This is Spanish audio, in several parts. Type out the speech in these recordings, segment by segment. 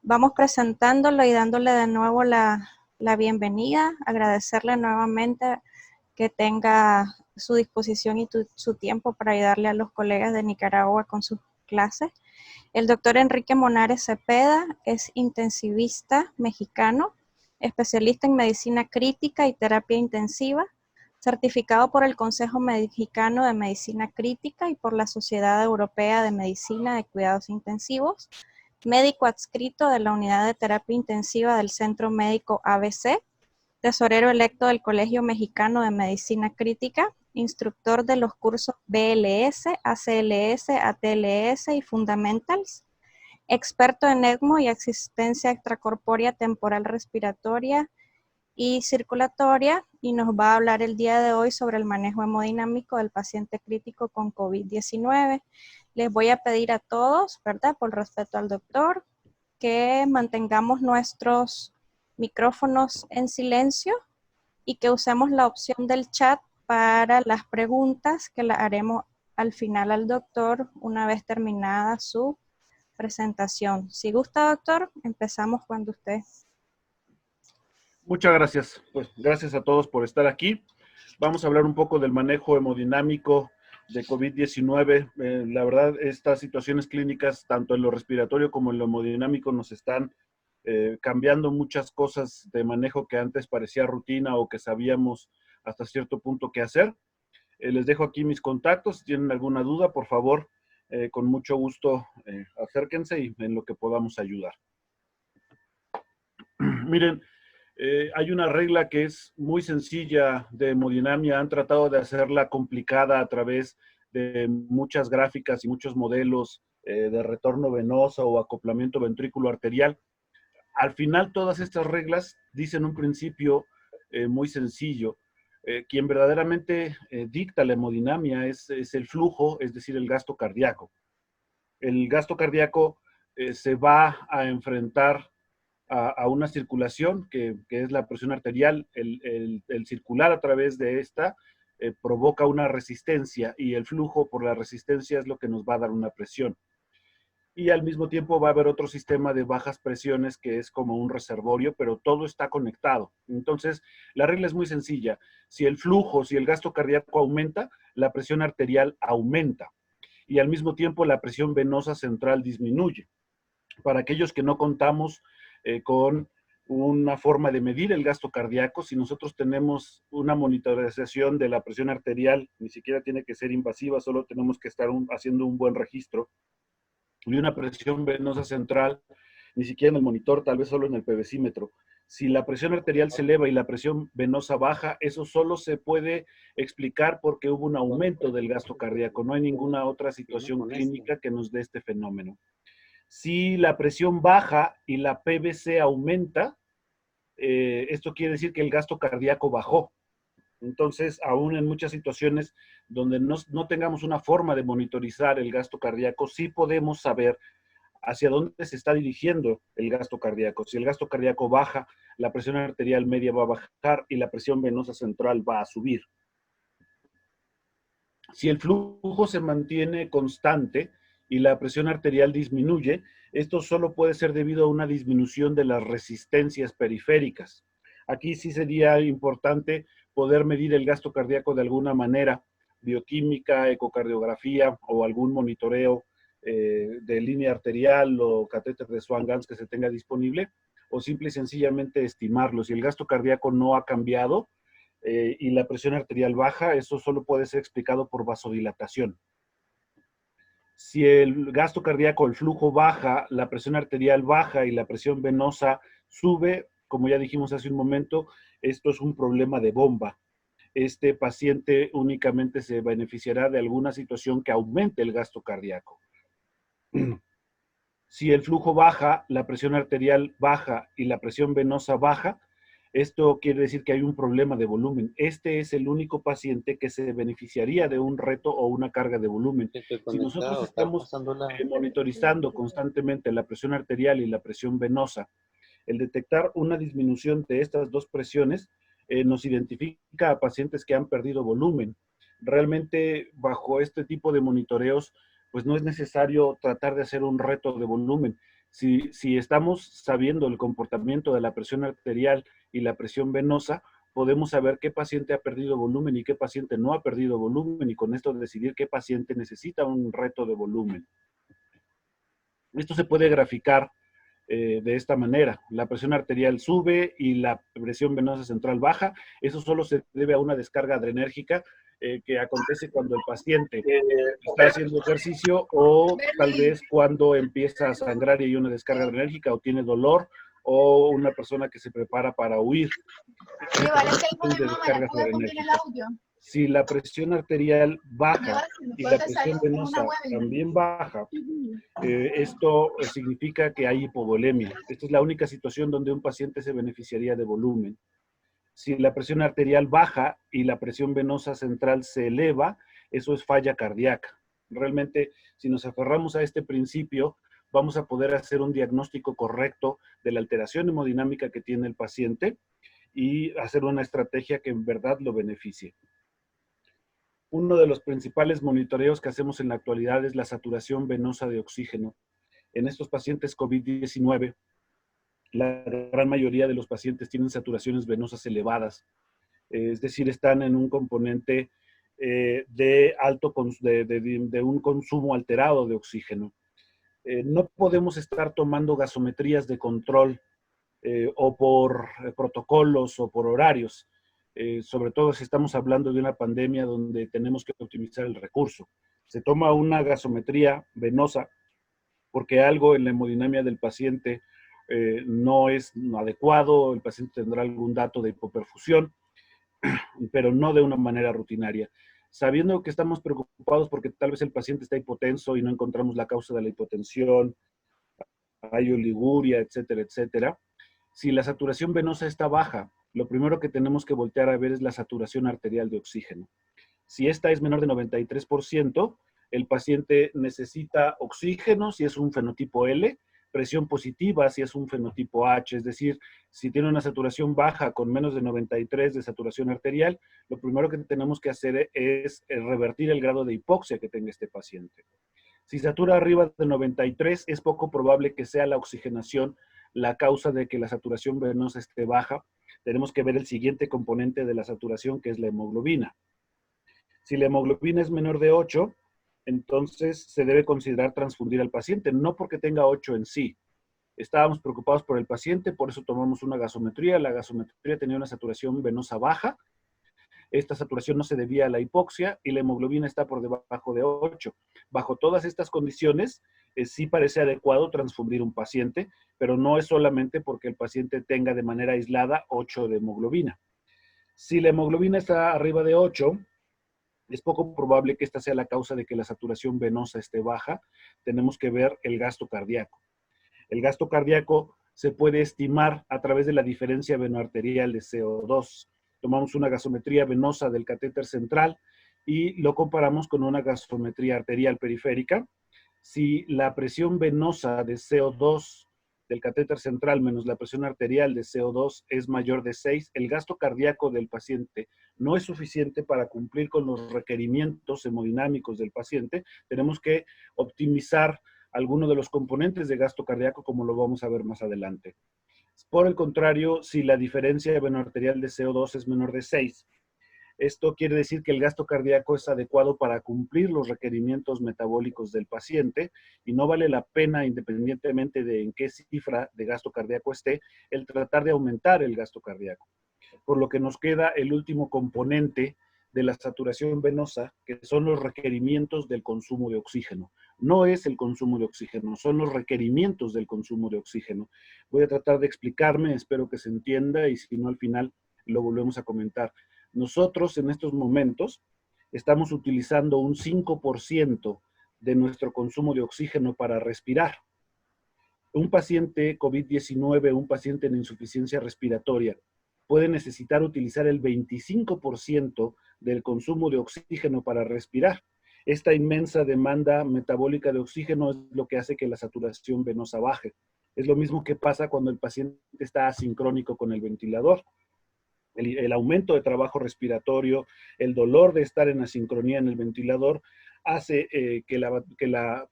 Vamos presentándolo y dándole de nuevo la bienvenida, agradecerle nuevamente que tenga su disposición y su tiempo para ayudarle a los colegas de Nicaragua con sus clases. El doctor Enrique Monares Cepeda es intensivista mexicano, especialista en medicina crítica y terapia intensiva, certificado por el Consejo Mexicano de Medicina Crítica y por la Sociedad Europea de Medicina de Cuidados Intensivos, médico adscrito de la Unidad de Terapia Intensiva del Centro Médico ABC, tesorero electo del Colegio Mexicano de Medicina Crítica, instructor de los cursos BLS, ACLS, ATLS y Fundamentals, experto en ECMO y asistencia extracorpórea temporal respiratoria y circulatoria, y nos va a hablar el día de hoy sobre el manejo hemodinámico del paciente crítico con COVID-19. Les voy a pedir a todos, ¿verdad?, por respeto al doctor, que mantengamos nuestros micrófonos en silencio y que usemos la opción del chat para las preguntas que las haremos al final al doctor una vez terminada su presentación. Si gusta, doctor, empezamos cuando usted. Muchas gracias. Pues gracias a todos por estar aquí. Vamos a hablar un poco del manejo hemodinámico de COVID-19. La verdad, estas situaciones clínicas, tanto en lo respiratorio como en lo hemodinámico, nos están cambiando muchas cosas de manejo que antes parecía rutina o que sabíamos hasta cierto punto qué hacer. Les dejo aquí mis contactos. Si tienen alguna duda, por favor, con mucho gusto acérquense y en lo que podamos ayudar. Miren, hay una regla que es muy sencilla de hemodinamia. Han tratado de hacerla complicada a través de muchas gráficas y muchos modelos de retorno venoso o acoplamiento ventrículo arterial. Al final, todas estas reglas dicen un principio muy sencillo. Quien verdaderamente dicta la hemodinamia es el flujo, es decir, el gasto cardíaco. El gasto cardíaco se va a enfrentar a una circulación que es la presión arterial. El circular a través de esta provoca una resistencia, y el flujo por la resistencia es lo que nos va a dar una presión. Y al mismo tiempo va a haber otro sistema de bajas presiones que es como un reservorio, pero todo está conectado. Entonces, la regla es muy sencilla. Si el flujo, si el gasto cardíaco aumenta, la presión arterial aumenta. Y al mismo tiempo la presión venosa central disminuye. Para aquellos que no contamos con una forma de medir el gasto cardíaco, si nosotros tenemos una monitorización de la presión arterial, ni siquiera tiene que ser invasiva, solo tenemos que estar haciendo un buen registro, y una presión venosa central, ni siquiera en el monitor, tal vez solo en el PVCímetro. Si la presión arterial se eleva y la presión venosa baja, eso solo se puede explicar porque hubo un aumento del gasto cardíaco. No hay ninguna otra situación clínica que nos dé este fenómeno. Si la presión baja y la PVC aumenta, esto quiere decir que el gasto cardíaco bajó. Entonces, aún en muchas situaciones donde no tengamos una forma de monitorizar el gasto cardíaco, sí podemos saber hacia dónde se está dirigiendo el gasto cardíaco. Si el gasto cardíaco baja, la presión arterial media va a bajar y la presión venosa central va a subir. Si el flujo se mantiene constante y la presión arterial disminuye, esto solo puede ser debido a una disminución de las resistencias periféricas. Aquí sí sería importante poder medir el gasto cardíaco de alguna manera, bioquímica, ecocardiografía o algún monitoreo de línea arterial o catéter de Swan-Ganz que se tenga disponible, o simple y sencillamente estimarlo. Si el gasto cardíaco no ha cambiado y la presión arterial baja, eso solo puede ser explicado por vasodilatación. Si el gasto cardíaco, el flujo baja, la presión arterial baja y la presión venosa sube, como ya dijimos hace un momento, esto es un problema de bomba. Este paciente únicamente se beneficiará de alguna situación que aumente el gasto cardíaco. Si el flujo baja, la presión arterial baja y la presión venosa baja, esto quiere decir que hay un problema de volumen. Este es el único paciente que se beneficiaría de un reto o una carga de volumen. Si nosotros estamos monitorizando constantemente la presión arterial y la presión venosa, el detectar una disminución de estas dos presiones nos identifica a pacientes que han perdido volumen. Realmente, bajo este tipo de monitoreos, pues no es necesario tratar de hacer un reto de volumen. Si estamos sabiendo el comportamiento de la presión arterial y la presión venosa, podemos saber qué paciente ha perdido volumen y qué paciente no ha perdido volumen, y con esto decidir qué paciente necesita un reto de volumen. Esto se puede graficar de esta manera. La presión arterial sube y la presión venosa central baja. Eso solo se debe a una descarga adrenérgica que acontece cuando el paciente está haciendo ejercicio, o tal vez cuando empieza a sangrar y hay una descarga adrenérgica, o tiene dolor, o una persona que se prepara para huir. Sí, vale, es que el De mamá le descargas puede poner el adrenérgicas. audio. Si la presión arterial baja y la presión venosa web. también baja, esto significa que hay hipovolemia. Esta es la única situación donde un paciente se beneficiaría de volumen. Si la presión arterial baja y la presión venosa central se eleva, eso es falla cardíaca. Realmente, si nos aferramos a este principio, vamos a poder hacer un diagnóstico correcto de la alteración hemodinámica que tiene el paciente y hacer una estrategia que en verdad lo beneficie. Uno de los principales monitoreos que hacemos en la actualidad es la saturación venosa de oxígeno. En estos pacientes COVID-19, la gran mayoría de los pacientes tienen saturaciones venosas elevadas, es decir, están en un componente de un consumo alterado de oxígeno. No podemos estar tomando gasometrías de control o por protocolos o por horarios, sobre todo si estamos hablando de una pandemia donde tenemos que optimizar el recurso. Se toma una gasometría venosa porque algo en la hemodinamia del paciente no es adecuado, el paciente tendrá algún dato de hipoperfusión, pero no de una manera rutinaria. Sabiendo que estamos preocupados porque tal vez el paciente está hipotenso y no encontramos la causa de la hipotensión, hay oliguria, etcétera, etcétera. Si la saturación venosa está baja, lo primero que tenemos que voltear a ver es la saturación arterial de oxígeno. Si esta es menor de 93%, el paciente necesita oxígeno si es un fenotipo L, presión positiva si es un fenotipo H, es decir, si tiene una saturación baja con menos de 93 de saturación arterial, lo primero que tenemos que hacer es revertir el grado de hipoxia que tenga este paciente. Si satura arriba de 93, es poco probable que sea la oxigenación la causa de que la saturación venosa esté baja. Tenemos que ver el siguiente componente de la saturación, que es la hemoglobina. Si la hemoglobina es menor de 8, entonces se debe considerar transfundir al paciente, no porque tenga 8 en sí. Estábamos preocupados por el paciente, por eso tomamos una gasometría. La gasometría tenía una saturación venosa baja. Esta saturación no se debía a la hipoxia y la hemoglobina está por debajo de 8. Bajo todas estas condiciones, sí parece adecuado transfundir un paciente, pero no es solamente porque el paciente tenga de manera aislada 8 de hemoglobina. Si la hemoglobina está arriba de 8, es poco probable que esta sea la causa de que la saturación venosa esté baja. Tenemos que ver el gasto cardíaco. El gasto cardíaco se puede estimar a través de la diferencia venoarterial de CO2. Tomamos una gasometría venosa del catéter central y lo comparamos con una gasometría arterial periférica. Si la presión venosa de CO2 del catéter central menos la presión arterial de CO2 es mayor de 6, el gasto cardíaco del paciente no es suficiente para cumplir con los requerimientos hemodinámicos del paciente. Tenemos que optimizar algunos de los componentes de gasto cardíaco, como lo vamos a ver más adelante. Por el contrario, si la diferencia venoarterial de CO2 es menor de 6, esto quiere decir que el gasto cardíaco es adecuado para cumplir los requerimientos metabólicos del paciente y no vale la pena, independientemente de en qué cifra de gasto cardíaco esté, el tratar de aumentar el gasto cardíaco. Por lo que nos queda el último componente de la saturación venosa, que son los requerimientos del consumo de oxígeno. No es el consumo de oxígeno, son los requerimientos del consumo de oxígeno. Voy a tratar de explicarme, espero que se entienda, y si no, al final lo volvemos a comentar. Nosotros en estos momentos estamos utilizando un 5% de nuestro consumo de oxígeno para respirar. Un paciente COVID-19, un paciente en insuficiencia respiratoria, puede necesitar utilizar el 25% del consumo de oxígeno para respirar. Esta inmensa demanda metabólica de oxígeno es lo que hace que la saturación venosa baje. Es lo mismo que pasa cuando el paciente está asincrónico con el ventilador. El aumento de trabajo respiratorio, el dolor de estar en asincronía en el ventilador, hace que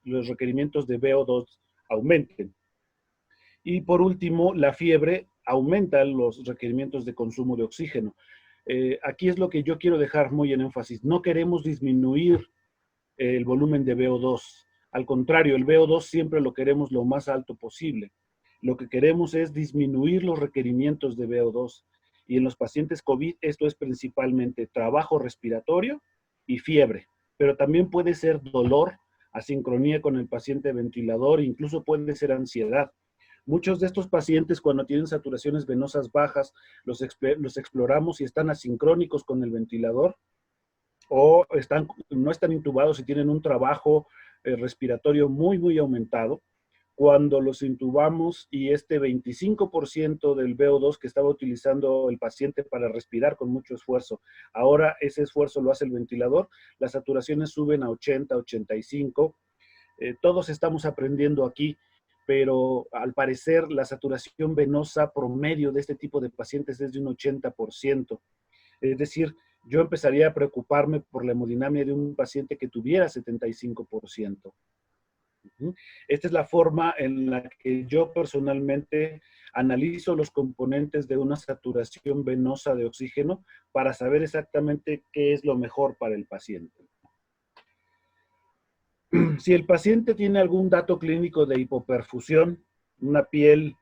los requerimientos de VO2 aumenten. Y por último, la fiebre aumenta los requerimientos de consumo de oxígeno. Aquí es lo que yo quiero dejar muy en énfasis. No queremos disminuir el volumen de VO2. Al contrario, el VO2 siempre lo queremos lo más alto posible. Lo que queremos es disminuir los requerimientos de VO2. Y en los pacientes COVID esto es principalmente trabajo respiratorio y fiebre. Pero también puede ser dolor, asincronía con el paciente ventilador, incluso puede ser ansiedad. Muchos de estos pacientes cuando tienen saturaciones venosas bajas, los exploramos y están asincrónicos con el ventilador o no están intubados y tienen un trabajo respiratorio muy aumentado. Cuando los intubamos y este 25% del VO2 que estaba utilizando el paciente para respirar con mucho esfuerzo, ahora ese esfuerzo lo hace el ventilador, las saturaciones suben a 80, 85. Todos estamos aprendiendo aquí, pero al parecer la saturación venosa promedio de este tipo de pacientes es de un 80%. Es decir, yo empezaría a preocuparme por la hemodinamia de un paciente que tuviera 75%. Esta es la forma en la que yo personalmente analizo los componentes de una saturación venosa de oxígeno para saber exactamente qué es lo mejor para el paciente. Si el paciente tiene algún dato clínico de hipoperfusión, una piel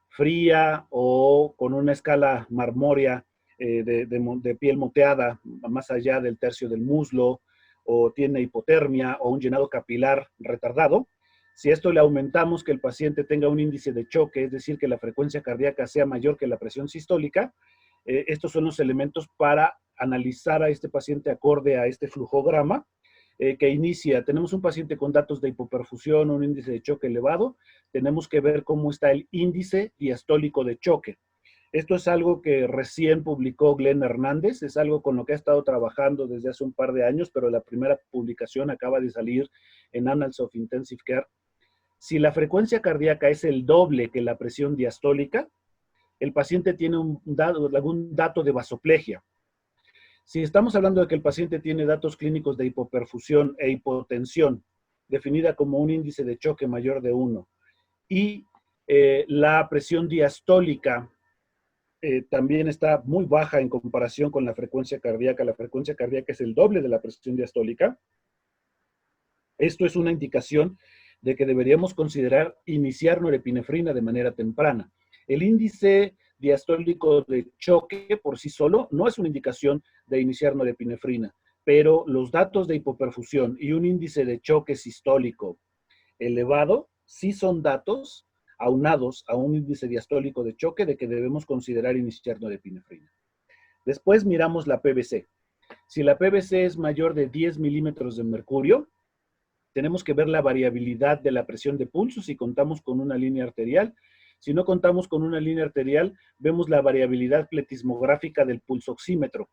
fría o con una escala marmórea de piel moteada más allá del tercio del muslo, o tiene hipotermia o un llenado capilar retardado, si esto le aumentamos que el paciente tenga un índice de choque, es decir, que la frecuencia cardíaca sea mayor que la presión sistólica, estos son los elementos para analizar a este paciente acorde a este flujograma que inicia. Tenemos un paciente con datos de hipoperfusión, un índice de choque elevado, tenemos que ver cómo está el índice diastólico de choque. Esto es algo que recién publicó Glenn Hernández, es algo con lo que ha estado trabajando desde hace un par de años, pero la primera publicación acaba de salir en Annals of Intensive Care. Si la frecuencia cardíaca es el doble que la presión diastólica, el paciente tiene algún dato de vasoplegia. Si estamos hablando de que el paciente tiene datos clínicos de hipoperfusión e hipotensión, definida como un índice de choque mayor de 1, y la presión diastólica también está muy baja en comparación con la frecuencia cardíaca es el doble de la presión diastólica, esto es una indicación de que deberíamos considerar iniciar norepinefrina de manera temprana. El índice diastólico de choque por sí solo no es una indicación de iniciar norepinefrina, pero los datos de hipoperfusión y un índice de choque sistólico elevado sí son datos aunados a un índice diastólico de choque de que debemos considerar iniciar norepinefrina. Después miramos la PVC. Si la PVC es mayor de 10 milímetros de mercurio, tenemos que ver la variabilidad de la presión de pulso si contamos con una línea arterial. Si no contamos con una línea arterial, vemos la variabilidad pletismográfica del pulsoxímetro.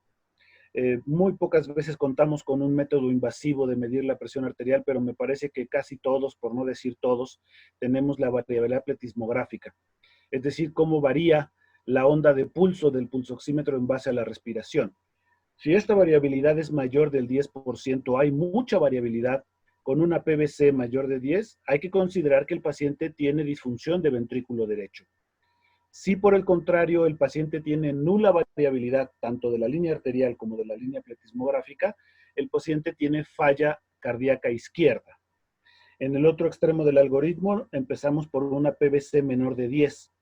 Muy pocas veces contamos con un método invasivo de medir la presión arterial, pero me parece que casi todos, por no decir todos, tenemos la variabilidad pletismográfica. Es decir, cómo varía la onda de pulso del pulsoxímetro en base a la respiración. Si esta variabilidad es mayor del 10%, hay mucha variabilidad. Con una PVC mayor de 10, hay que considerar que el paciente tiene disfunción de ventrículo derecho. Si por el contrario el paciente tiene nula variabilidad tanto de la línea arterial como de la línea pletismográfica, el paciente tiene falla cardíaca izquierda. En el otro extremo del algoritmo empezamos por una PVC menor de 10.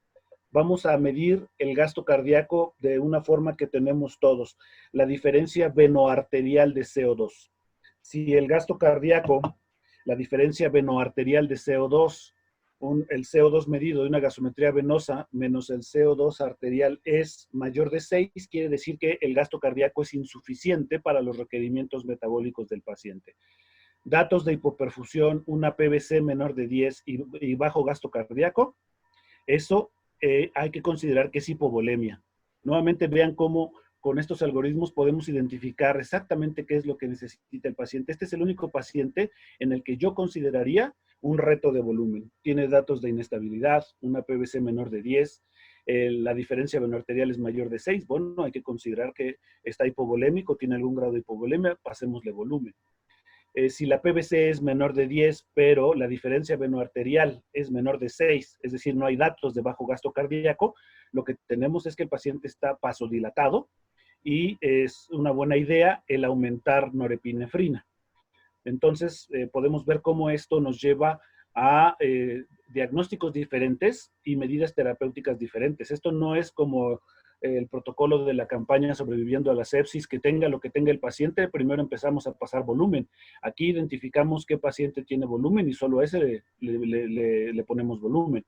Vamos a medir el gasto cardíaco de una forma que tenemos todos, la diferencia venoarterial de CO2. Si el gasto cardíaco, la diferencia venoarterial de CO2, el CO2 medido de una gasometría venosa menos el CO2 arterial es mayor de 6, quiere decir que el gasto cardíaco es insuficiente para los requerimientos metabólicos del paciente. Datos de hipoperfusión, una PVC menor de 10 y bajo gasto cardíaco, eso hay que considerar que es hipovolemia. Nuevamente vean cómo con estos algoritmos podemos identificar exactamente qué es lo que necesita el paciente. Este es el único paciente en el que yo consideraría un reto de volumen. Tiene datos de inestabilidad, una PVC menor de 10, la diferencia venoarterial es mayor de 6. Bueno, hay que considerar que está hipovolémico, tiene algún grado de hipovolemia, pasémosle volumen. Si la PVC es menor de 10, pero la diferencia venoarterial es menor de 6, es decir, no hay datos de bajo gasto cardíaco, lo que tenemos es que el paciente está vasodilatado y es una buena idea el aumentar norepinefrina. Entonces, podemos ver cómo esto nos lleva a diagnósticos diferentes y medidas terapéuticas diferentes. Esto no es como el protocolo de la campaña Sobreviviendo a la Sepsis, que tenga lo que tenga el paciente, primero empezamos a pasar volumen. Aquí identificamos qué paciente tiene volumen y solo a ese le ponemos volumen.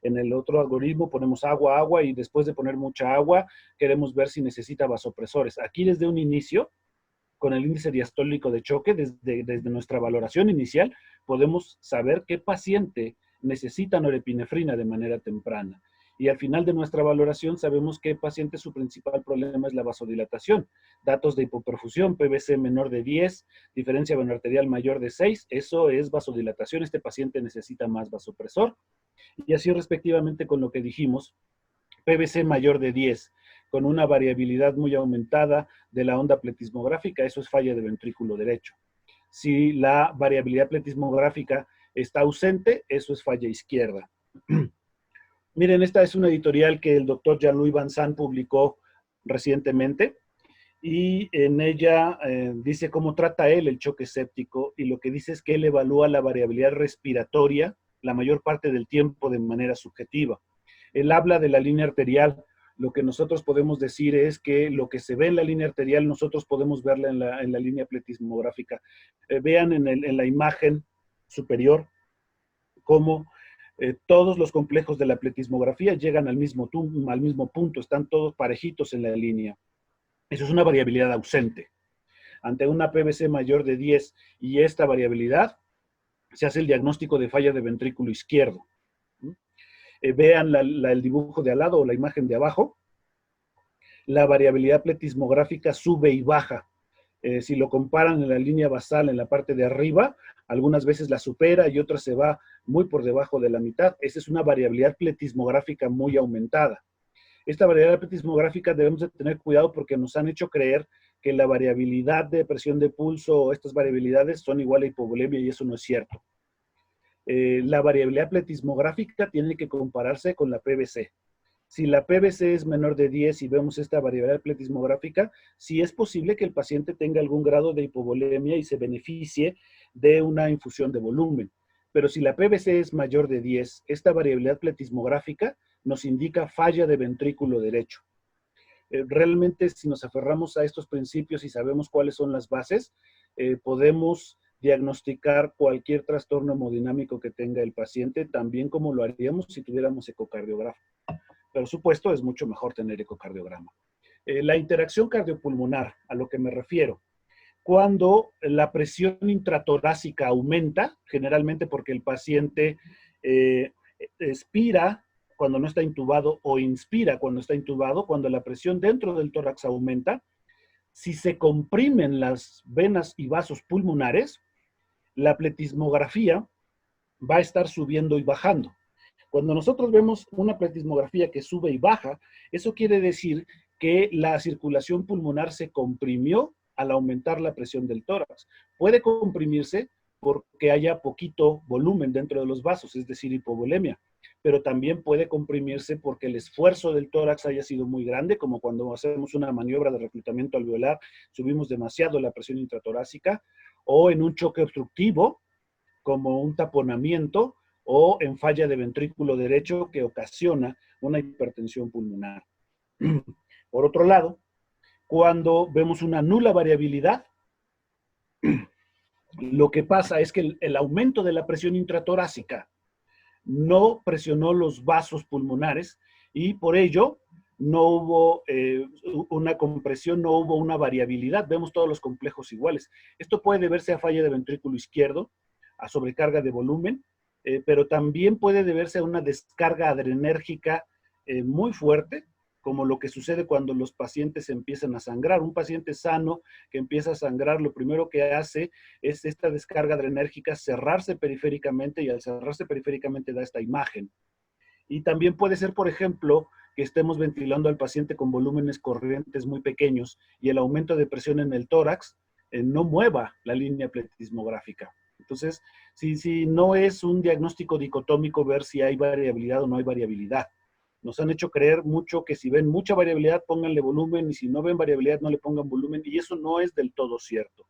En el otro algoritmo ponemos agua, agua, y después de poner mucha agua, queremos ver si necesita vasopresores. Aquí desde un inicio, con el índice diastólico de choque, desde nuestra valoración inicial, podemos saber qué paciente necesita norepinefrina de manera temprana. Y al final de nuestra valoración sabemos qué paciente su principal problema es la vasodilatación. Datos de hipoperfusión, PVC menor de 10, diferencia venoarterial mayor de 6, eso es vasodilatación, este paciente necesita más vasopresor. Y así respectivamente con lo que dijimos, PVC mayor de 10, con una variabilidad muy aumentada de la onda pletismográfica, eso es falla de ventrículo derecho. Si la variabilidad pletismográfica está ausente, eso es falla izquierda. Miren, esta es una editorial que el doctor Jean-Louis Van Sant publicó recientemente y en ella dice cómo trata él el choque séptico y lo que dice es que él evalúa la variabilidad respiratoria la mayor parte del tiempo de manera subjetiva. Él habla de la línea arterial. Lo que nosotros podemos decir es que lo que se ve en la línea arterial, nosotros podemos verla en la línea pletismográfica. Vean en la imagen superior cómo todos los complejos de la pletismografía llegan al mismo punto, están todos parejitos en la línea. Eso es una variabilidad ausente. Ante una PVC mayor de 10 y esta variabilidad, se hace el diagnóstico de falla de ventrículo izquierdo. Vean el dibujo de al lado o la imagen de abajo. La variabilidad pletismográfica sube y baja. Si lo comparan en la línea basal, en la parte de arriba, algunas veces la supera y otras se va muy por debajo de la mitad. Esa es una variabilidad pletismográfica muy aumentada. Esta variabilidad pletismográfica debemos de tener cuidado porque nos han hecho creer que la variabilidad de presión de pulso o estas variabilidades son igual a hipovolemia y eso no es cierto. La variabilidad pletismográfica tiene que compararse con la PVC. Si la PVC es menor de 10 y vemos esta variabilidad pletismográfica, sí es posible que el paciente tenga algún grado de hipovolemia y se beneficie de una infusión de volumen. Pero si la PVC es mayor de 10, esta variabilidad pletismográfica nos indica falla de ventrículo derecho. Realmente, si nos aferramos a estos principios y sabemos cuáles son las bases, podemos diagnosticar cualquier trastorno hemodinámico que tenga el paciente, también como lo haríamos si tuviéramos ecocardiograma. Pero, por supuesto, es mucho mejor tener ecocardiograma. La interacción cardiopulmonar, a lo que me refiero, cuando la presión intratorácica aumenta, generalmente porque el paciente expira cuando no está intubado o inspira cuando está intubado, cuando la presión dentro del tórax aumenta, si se comprimen las venas y vasos pulmonares, la pletismografía va a estar subiendo y bajando. Cuando nosotros vemos una pletismografía que sube y baja, eso quiere decir que la circulación pulmonar se comprimió al aumentar la presión del tórax. Puede comprimirse porque haya poquito volumen dentro de los vasos, es decir, hipovolemia, pero también puede comprimirse porque el esfuerzo del tórax haya sido muy grande, como cuando hacemos una maniobra de reclutamiento alveolar, subimos demasiado la presión intratorácica, o en un choque obstructivo, como un taponamiento, o en falla de ventrículo derecho que ocasiona una hipertensión pulmonar. Por otro lado, cuando vemos una nula variabilidad, lo que pasa es que el aumento de la presión intratorácica no presionó los vasos pulmonares y por ello no hubo una compresión, no hubo una variabilidad. Vemos todos los complejos iguales. Esto puede deberse a falla de ventrículo izquierdo, a sobrecarga de volumen, pero también puede deberse a una descarga adrenérgica muy fuerte, como lo que sucede cuando los pacientes empiezan a sangrar. Un paciente sano que empieza a sangrar, lo primero que hace es esta descarga adrenérgica cerrarse periféricamente y al cerrarse periféricamente da esta imagen. Y también puede ser, por ejemplo, que estemos ventilando al paciente con volúmenes corrientes muy pequeños y el aumento de presión en el tórax no mueva la línea pletismográfica. Entonces, si no es un diagnóstico dicotómico ver si hay variabilidad o no hay variabilidad. Nos han hecho creer mucho que si ven mucha variabilidad, pónganle volumen, y si no ven variabilidad, no le pongan volumen, y eso no es del todo cierto.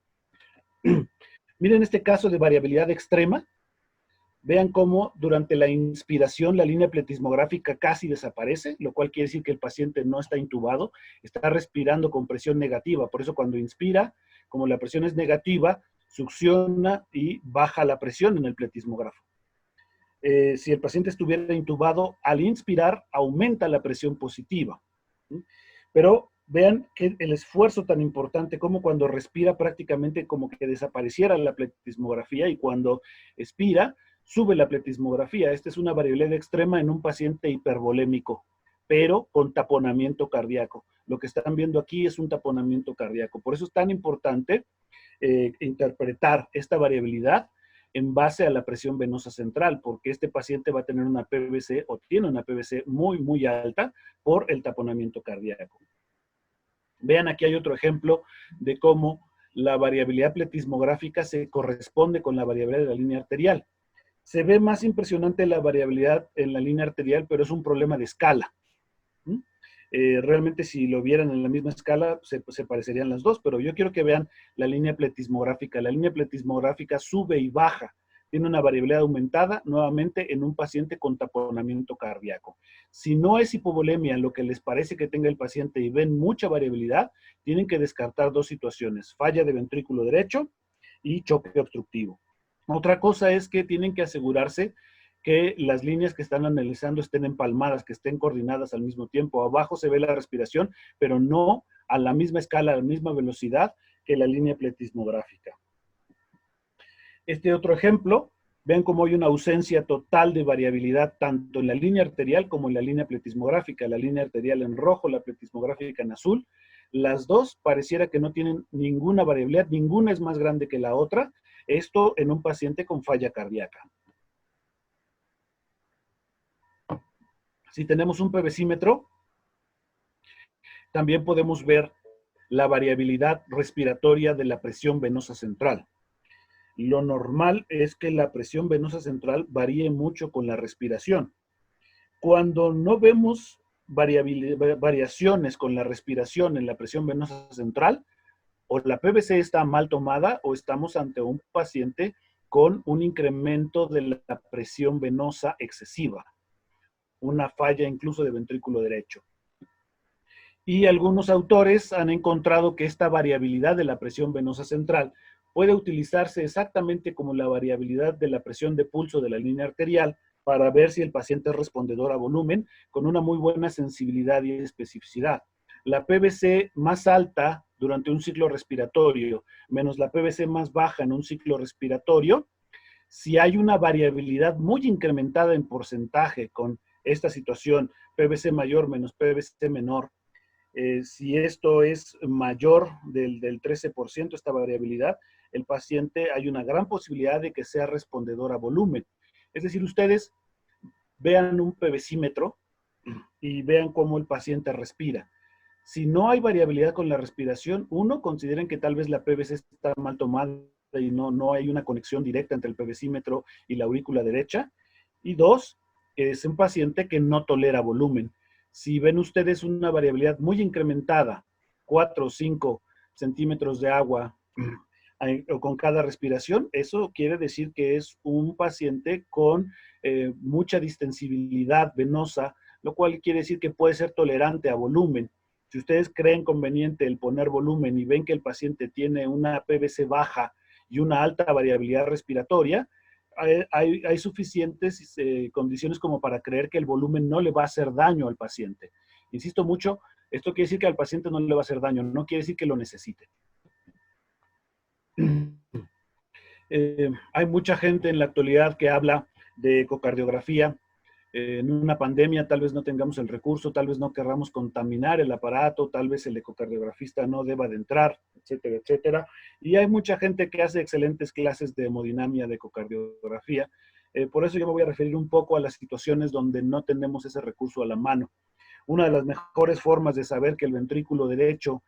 Miren este caso de variabilidad extrema. Vean cómo durante la inspiración la línea pletismográfica casi desaparece, lo cual quiere decir que el paciente no está intubado, está respirando con presión negativa. Por eso cuando inspira, como la presión es negativa, succiona y baja la presión en el pletismógrafo. Si el paciente estuviera intubado, al inspirar aumenta la presión positiva. Pero vean que el esfuerzo tan importante como cuando respira prácticamente como que desapareciera la pletismografía, y cuando expira sube la pletismografía. Esta es una variabilidad extrema en un paciente hipervolémico, pero con taponamiento cardíaco. Lo que están viendo aquí es un taponamiento cardíaco. Por eso es tan importante interpretar esta variabilidad en base a la presión venosa central, porque este paciente va a tener una PVC o tiene una PVC muy, muy alta por el taponamiento cardíaco. Vean, aquí hay otro ejemplo de cómo la variabilidad pletismográfica se corresponde con la variabilidad de la línea arterial. Se ve más impresionante la variabilidad en la línea arterial, pero es un problema de escala. Realmente si lo vieran en la misma escala se parecerían las dos, pero yo quiero que vean la línea pletismográfica. La línea pletismográfica sube y baja, tiene una variabilidad aumentada nuevamente en un paciente con taponamiento cardíaco. Si no es hipovolemia lo que les parece que tenga el paciente y ven mucha variabilidad, tienen que descartar dos situaciones: falla de ventrículo derecho y choque obstructivo. Otra cosa es que tienen que asegurarse que las líneas que están analizando estén empalmadas, que estén coordinadas al mismo tiempo. Abajo se ve la respiración, pero no a la misma escala, a la misma velocidad que la línea pletismográfica. Este otro ejemplo, vean cómo hay una ausencia total de variabilidad tanto en la línea arterial como en la línea pletismográfica. La línea arterial en rojo, la pletismográfica en azul. Las dos pareciera que no tienen ninguna variabilidad, ninguna es más grande que la otra. Esto en un paciente con falla cardíaca. Si tenemos un PVCímetro, también podemos ver la variabilidad respiratoria de la presión venosa central. Lo normal es que la presión venosa central varíe mucho con la respiración. Cuando no vemos variaciones con la respiración en la presión venosa central, o la PVC está mal tomada o estamos ante un paciente con un incremento de la presión venosa excesiva, una falla incluso de ventrículo derecho. Y algunos autores han encontrado que esta variabilidad de la presión venosa central puede utilizarse exactamente como la variabilidad de la presión de pulso de la línea arterial para ver si el paciente es respondedor a volumen, con una muy buena sensibilidad y especificidad. La PVC más alta durante un ciclo respiratorio menos la PVC más baja en un ciclo respiratorio, si hay una variabilidad muy incrementada en porcentaje con esta situación, PVC mayor menos PVC menor, si esto es mayor del 13%, esta variabilidad, el paciente hay una gran posibilidad de que sea respondedor a volumen. Es decir, ustedes vean un PVCímetro y vean cómo el paciente respira. Si no hay variabilidad con la respiración, uno, consideren que tal vez la PVC está mal tomada y no hay una conexión directa entre el PVCímetro y la aurícula derecha. Y dos, es un paciente que no tolera volumen. Si ven ustedes una variabilidad muy incrementada, 4 o 5 centímetros de agua con cada respiración, eso quiere decir que es un paciente con mucha distensibilidad venosa, lo cual quiere decir que puede ser tolerante a volumen. Si ustedes creen conveniente el poner volumen y ven que el paciente tiene una PVC baja y una alta variabilidad respiratoria, hay suficientes condiciones como para creer que el volumen no le va a hacer daño al paciente. Insisto mucho, esto quiere decir que al paciente no le va a hacer daño, no quiere decir que lo necesite. Hay mucha gente en la actualidad que habla de ecocardiografía. En una pandemia tal vez no tengamos el recurso, tal vez no querramos contaminar el aparato, tal vez el ecocardiografista no deba de entrar, etcétera, etcétera. Y hay mucha gente que hace excelentes clases de hemodinamia, de ecocardiografía. Por eso yo me voy a referir un poco a las situaciones donde no tenemos ese recurso a la mano. Una de las mejores formas de saber que el ventrículo derecho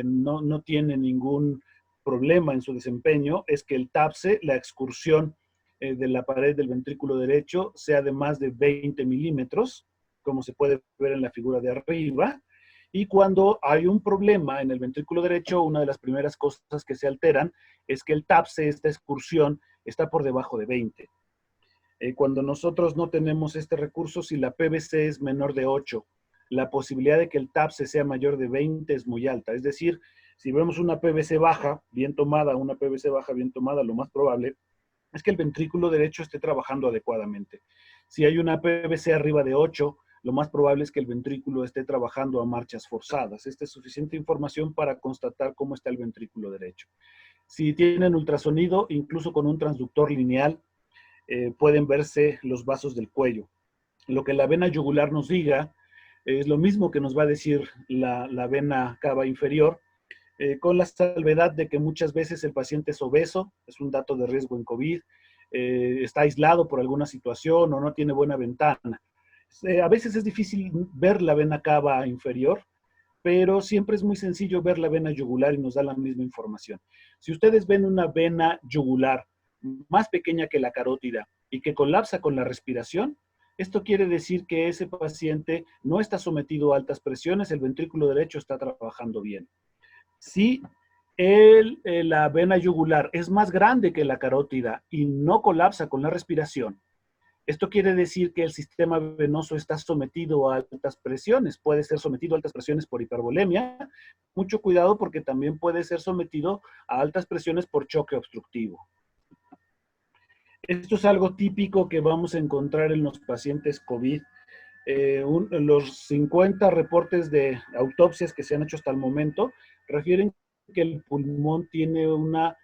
no tiene ningún problema en su desempeño es que el TAPSE, la excursión de la pared del ventrículo derecho, sea de más de 20 milímetros, como se puede ver en la figura de arriba. Y cuando hay un problema en el ventrículo derecho, una de las primeras cosas que se alteran es que el TAPSE, esta excursión, está por debajo de 20. Cuando nosotros no tenemos este recurso, si la PVC es menor de 8, la posibilidad de que el TAPSE sea mayor de 20 es muy alta. Es decir, si vemos una PVC baja, bien tomada, lo más probable es que el ventrículo derecho esté trabajando adecuadamente. Si hay una PVC arriba de 8, lo más probable es que el ventrículo esté trabajando a marchas forzadas. Esta es suficiente información para constatar cómo está el ventrículo derecho. Si tienen ultrasonido, incluso con un transductor lineal, pueden verse los vasos del cuello. Lo que la vena yugular nos diga es lo mismo que nos va a decir la vena cava inferior, con la salvedad de que muchas veces el paciente es obeso, es un dato de riesgo en COVID, está aislado por alguna situación o no tiene buena ventana. A veces es difícil ver la vena cava inferior, pero siempre es muy sencillo ver la vena yugular y nos da la misma información. Si ustedes ven una vena yugular más pequeña que la carótida y que colapsa con la respiración, esto quiere decir que ese paciente no está sometido a altas presiones, el ventrículo derecho está trabajando bien. Si la vena yugular es más grande que la carótida y no colapsa con la respiración, esto quiere decir que el sistema venoso está sometido a altas presiones. Puede ser sometido a altas presiones por hipervolemia. Mucho cuidado porque también puede ser sometido a altas presiones por choque obstructivo. Esto es algo típico que vamos a encontrar en los pacientes COVID. Los 50 reportes de autopsias que se han hecho hasta el momento refieren que el pulmón tiene una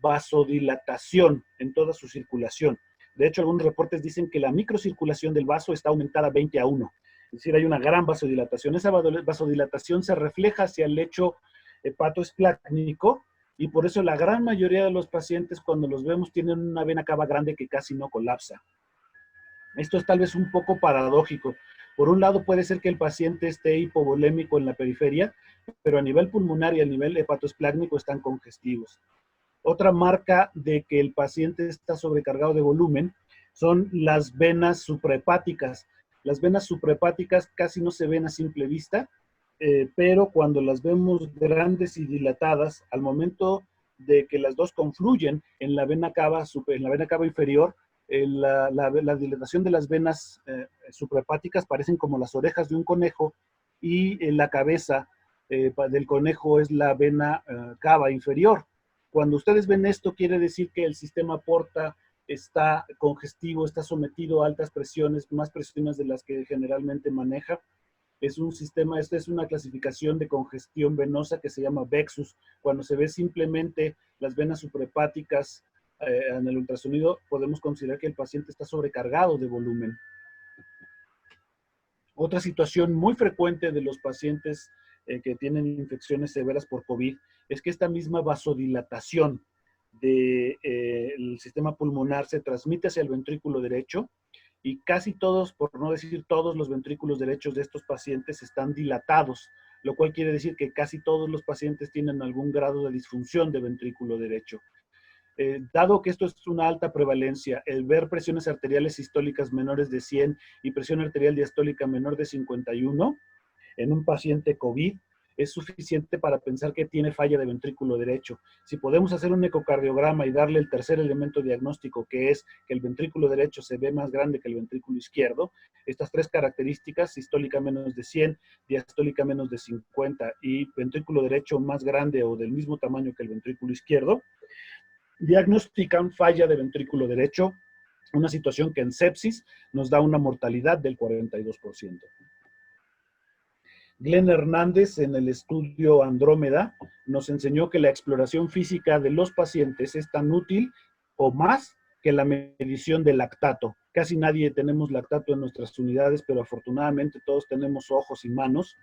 vasodilatación en toda su circulación. De hecho, algunos reportes dicen que la microcirculación del vaso está aumentada 20:1. Es decir, hay una gran vasodilatación. Esa vasodilatación se refleja hacia el lecho hepatoesplácnico y por eso la gran mayoría de los pacientes, cuando los vemos, tienen una vena cava grande que casi no colapsa. Esto es tal vez un poco paradójico. Por un lado, puede ser que el paciente esté hipovolémico en la periferia, pero a nivel pulmonar y a nivel hepatoesplácnico están congestivos. Otra marca de que el paciente está sobrecargado de volumen son las venas suprahepáticas. Las venas suprahepáticas casi no se ven a simple vista, pero cuando las vemos grandes y dilatadas, al momento de que las dos confluyen en la vena cava inferior, la dilatación de las venas suprahepáticas parecen como las orejas de un conejo y la cabeza del conejo es la vena cava inferior. Cuando ustedes ven esto, quiere decir que el sistema porta está congestivo, está sometido a altas presiones, más presiones de las que generalmente maneja. Esta es una clasificación de congestión venosa que se llama VEXUS. Cuando se ve simplemente las venas suprahepáticas en el ultrasonido, podemos considerar que el paciente está sobrecargado de volumen. Otra situación muy frecuente de los pacientes que tienen infecciones severas por COVID es que esta misma vasodilatación del sistema pulmonar se transmite hacia el ventrículo derecho y casi todos, por no decir todos, los ventrículos derechos de estos pacientes están dilatados, lo cual quiere decir que casi todos los pacientes tienen algún grado de disfunción de ventrículo derecho. Dado que esto es una alta prevalencia, el ver presiones arteriales sistólicas menores de 100 y presión arterial diastólica menor de 51 en un paciente COVID es suficiente para pensar que tiene falla de ventrículo derecho. Si podemos hacer un ecocardiograma y darle el tercer elemento diagnóstico, que es que el ventrículo derecho se ve más grande que el ventrículo izquierdo, estas tres características, sistólica menos de 100, diastólica menos de 50 y ventrículo derecho más grande o del mismo tamaño que el ventrículo izquierdo, diagnostican falla de ventrículo derecho, una situación que en sepsis nos da una mortalidad del 42%. Glenn Hernández, en el estudio Andrómeda, nos enseñó que la exploración física de los pacientes es tan útil o más que la medición del lactato. Casi nadie tenemos lactato en nuestras unidades, pero afortunadamente todos tenemos ojos y manos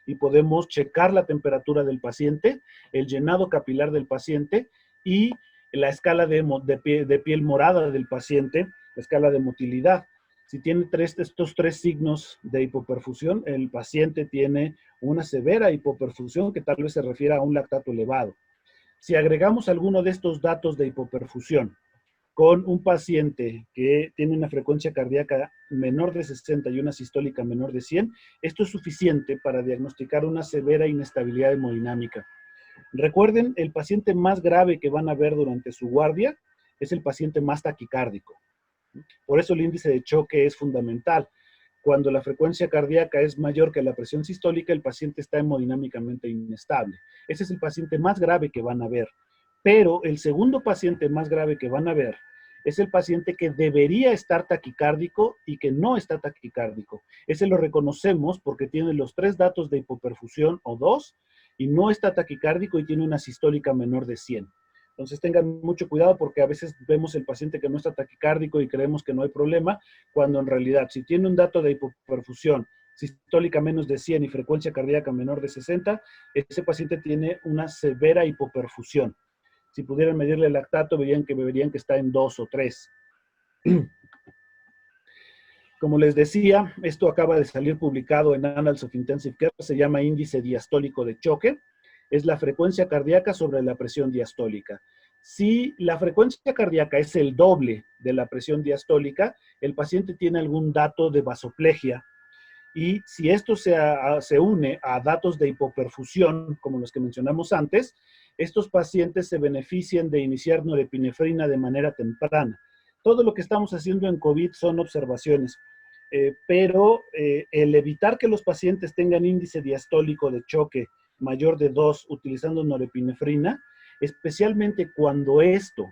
y podemos checar la temperatura del paciente, el llenado capilar del paciente y la escala de piel morada del paciente, la escala de motilidad. Si tiene estos tres signos de hipoperfusión, el paciente tiene una severa hipoperfusión que tal vez se refiera a un lactato elevado. Si agregamos alguno de estos datos de hipoperfusión con un paciente que tiene una frecuencia cardíaca menor de 60 y una sistólica menor de 100, esto es suficiente para diagnosticar una severa inestabilidad hemodinámica. Recuerden, el paciente más grave que van a ver durante su guardia es el paciente más taquicárdico. Por eso el índice de choque es fundamental. Cuando la frecuencia cardíaca es mayor que la presión sistólica, el paciente está hemodinámicamente inestable. Ese es el paciente más grave que van a ver. Pero el segundo paciente más grave que van a ver es el paciente que debería estar taquicárdico y que no está taquicárdico. Ese lo reconocemos porque tiene los 3 datos de hipoperfusión o 2 y no está taquicárdico y tiene una sistólica menor de 100. Entonces tengan mucho cuidado porque a veces vemos el paciente que no está taquicárdico y creemos que no hay problema, cuando en realidad si tiene un dato de hipoperfusión, sistólica menos de 100 y frecuencia cardíaca menor de 60, ese paciente tiene una severa hipoperfusión. Si pudieran medirle el lactato, verían que está en 2 o 3. Como les decía, esto acaba de salir publicado en Annals of Intensive Care, se llama índice diastólico de choque. Es la frecuencia cardíaca sobre la presión diastólica. Si la frecuencia cardíaca es el doble de la presión diastólica, el paciente tiene algún dato de vasoplegia. Y si esto se une a datos de hipoperfusión, como los que mencionamos antes, estos pacientes se benefician de iniciar norepinefrina de manera temprana. Todo lo que estamos haciendo en COVID son observaciones, pero el evitar que los pacientes tengan índice diastólico de choque mayor de 2 utilizando norepinefrina, especialmente cuando esto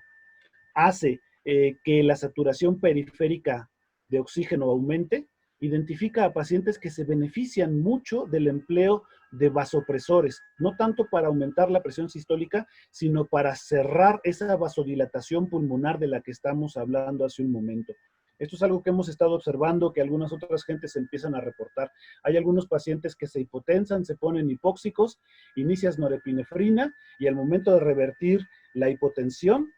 hace que la saturación periférica de oxígeno aumente, identifica a pacientes que se benefician mucho del empleo de vasopresores, no tanto para aumentar la presión sistólica, sino para cerrar esa vasodilatación pulmonar de la que estamos hablando hace un momento. Esto es algo que hemos estado observando, que algunas otras gentes empiezan a reportar. Hay algunos pacientes que se hipotensan, se ponen hipóxicos, inicias norepinefrina y al momento de revertir la hipotensión,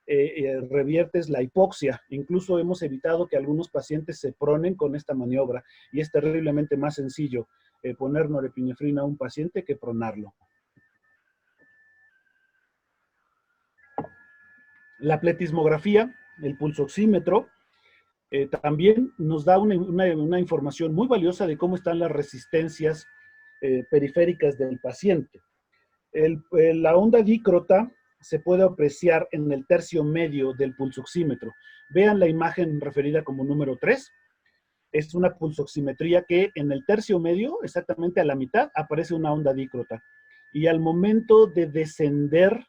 reviertes la hipoxia. Incluso hemos evitado que algunos pacientes se pronen con esta maniobra y es terriblemente más sencillo poner norepinefrina a un paciente que pronarlo. La pletismografía, el pulsoxímetro, también nos da una información muy valiosa de cómo están las resistencias periféricas del paciente. La onda dícrota se puede apreciar en el tercio medio del pulsoxímetro. Vean la imagen referida como número 3. Es una pulsoximetría que en el tercio medio, exactamente a la mitad, aparece una onda dícrota. Y al momento de descender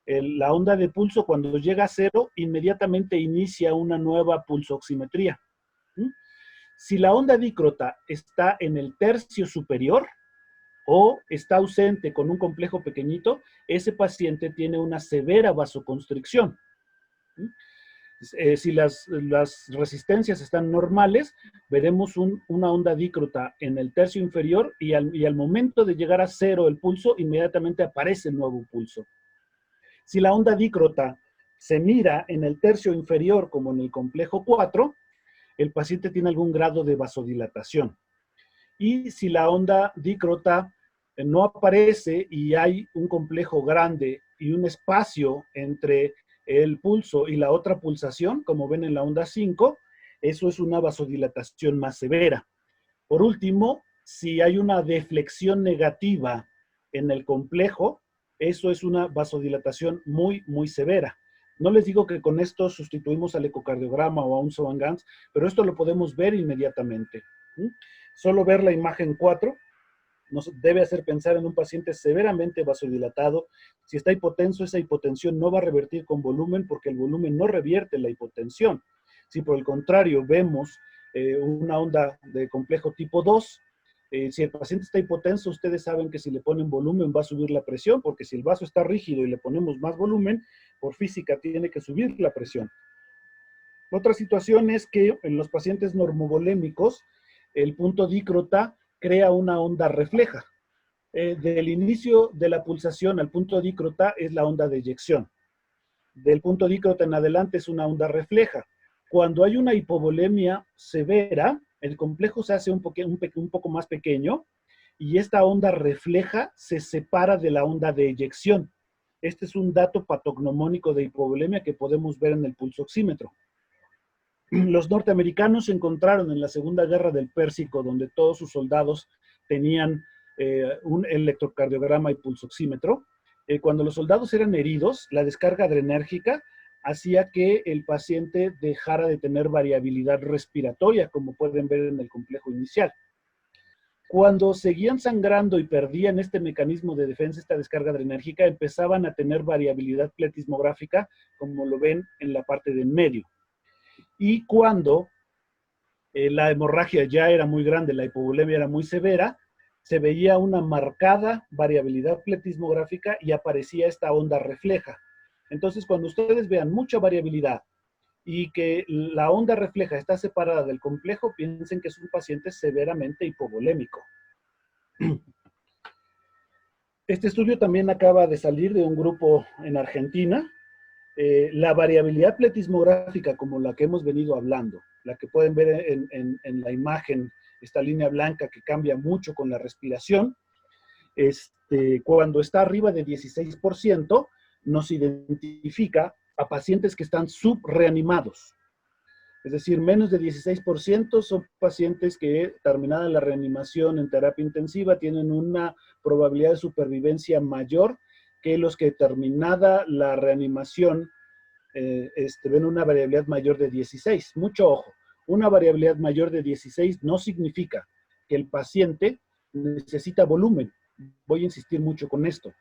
la onda de pulso, cuando llega a 0, inmediatamente inicia una nueva pulsoximetría. Si la onda dícrota está en el tercio superior, o está ausente con un complejo pequeñito, ese paciente tiene una severa vasoconstricción. Si las resistencias están normales, veremos una onda dícrota en el tercio inferior y al momento de llegar a 0 el pulso, inmediatamente aparece el nuevo pulso. Si la onda dícrota se mira en el tercio inferior como en el complejo 4, el paciente tiene algún grado de vasodilatación. Y si la onda dícrota no aparece y hay un complejo grande y un espacio entre el pulso y la otra pulsación, como ven en la onda 5, eso es una vasodilatación más severa. Por último, si hay una deflexión negativa en el complejo, eso es una vasodilatación muy, muy severa. No les digo que con esto sustituimos al ecocardiograma o a un Swan-Ganz, pero esto lo podemos ver inmediatamente. Solo ver la imagen 4 nos debe hacer pensar en un paciente severamente vasodilatado. Si está hipotenso, esa hipotensión no va a revertir con volumen porque el volumen no revierte la hipotensión. Si por el contrario vemos una onda de complejo tipo 2, si el paciente está hipotenso, ustedes saben que si le ponen volumen va a subir la presión, porque si el vaso está rígido y le ponemos más volumen, por física tiene que subir la presión. Otra situación es que en los pacientes normovolémicos, el punto dícrota crea una onda refleja. Del inicio de la pulsación al punto dícrota es la onda de eyección. Del punto dícrota en adelante es una onda refleja. Cuando hay una hipovolemia severa, el complejo se hace un poco más pequeño y esta onda refleja se separa de la onda de eyección. Este es un dato patognomónico de hipovolemia que podemos ver en el pulsoxímetro. Los norteamericanos encontraron en la Segunda Guerra del Pérsico, donde todos sus soldados tenían un electrocardiograma y pulsoxímetro. Cuando los soldados eran heridos, la descarga adrenérgica hacía que el paciente dejara de tener variabilidad respiratoria, como pueden ver en el complejo inicial. Cuando seguían sangrando y perdían este mecanismo de defensa, esta descarga adrenérgica, empezaban a tener variabilidad pletismográfica, como lo ven en la parte de en medio. Y cuando la hemorragia ya era muy grande, la hipovolemia era muy severa, se veía una marcada variabilidad pletismográfica y aparecía esta onda refleja. Entonces, cuando ustedes vean mucha variabilidad y que la onda refleja está separada del complejo, piensen que es un paciente severamente hipovolémico. Este estudio también acaba de salir de un grupo en Argentina. La variabilidad pletismográfica, como la que hemos venido hablando, la que pueden ver en la imagen, esta línea blanca que cambia mucho con la respiración, cuando está arriba de 16%, nos identifica a pacientes que están subreanimados. Es decir, menos de 16% son pacientes que, terminada la reanimación en terapia intensiva, tienen una probabilidad de supervivencia mayor que los que, terminada la reanimación, ven una variabilidad mayor de 16. Mucho ojo, una variabilidad mayor de 16 no significa que el paciente necesita volumen. Voy a insistir mucho con esto.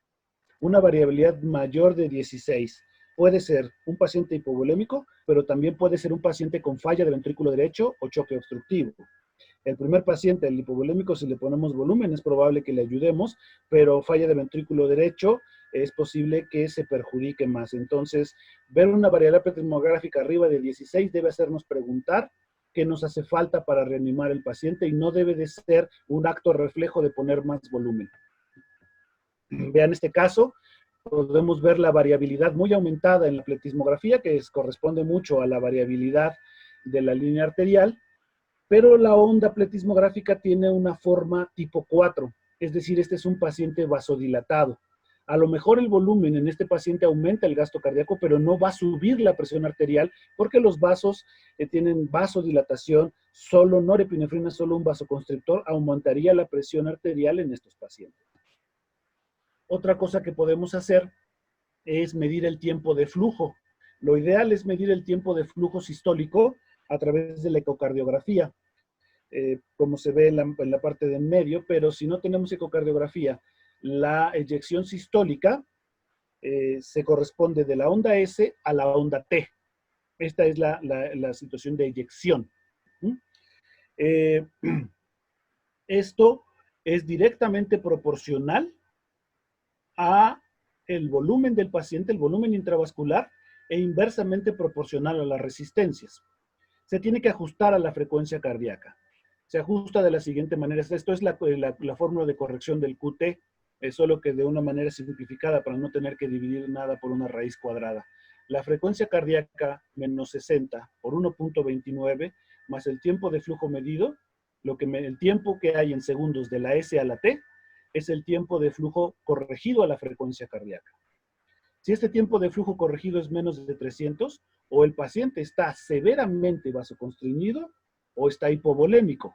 Una variabilidad mayor de 16 puede ser un paciente hipovolémico, pero también puede ser un paciente con falla de ventrículo derecho o choque obstructivo. El primer paciente, el hipovolémico, si le ponemos volumen, es probable que le ayudemos, pero falla de ventrículo derecho, es posible que se perjudique más. Entonces, ver una variabilidad pletismográfica arriba de 16 debe hacernos preguntar qué nos hace falta para reanimar el paciente y no debe de ser un acto reflejo de poner más volumen. Vean este caso, podemos ver la variabilidad muy aumentada en la pletismografía, que corresponde mucho a la variabilidad de la línea arterial, pero la onda pletismográfica tiene una forma tipo 4, es decir, este es un paciente vasodilatado. A lo mejor el volumen en este paciente aumenta el gasto cardíaco, pero no va a subir la presión arterial porque los vasos tienen vasodilatación, solo norepinefrina, solo un vasoconstrictor aumentaría la presión arterial en estos pacientes. Otra cosa que podemos hacer es medir el tiempo de flujo. Lo ideal es medir el tiempo de flujo sistólico a través de la ecocardiografía, como se ve en la parte de en medio, pero si no tenemos ecocardiografía, la eyección sistólica se corresponde de la onda S a la onda T. Esta es la situación de eyección. Esto es directamente proporcional a el volumen del paciente, el volumen intravascular, e inversamente proporcional a las resistencias. Se tiene que ajustar a la frecuencia cardíaca. Se ajusta de la siguiente manera. Esto es la fórmula de corrección del QT, solo que de una manera simplificada para no tener que dividir nada por una raíz cuadrada. La frecuencia cardíaca menos 60 por 1.29 más el tiempo de flujo medido, el tiempo que hay en segundos de la S a la T, es el tiempo de flujo corregido a la frecuencia cardíaca. Si este tiempo de flujo corregido es menos de 300, o el paciente está severamente vasoconstriñido o está hipovolémico.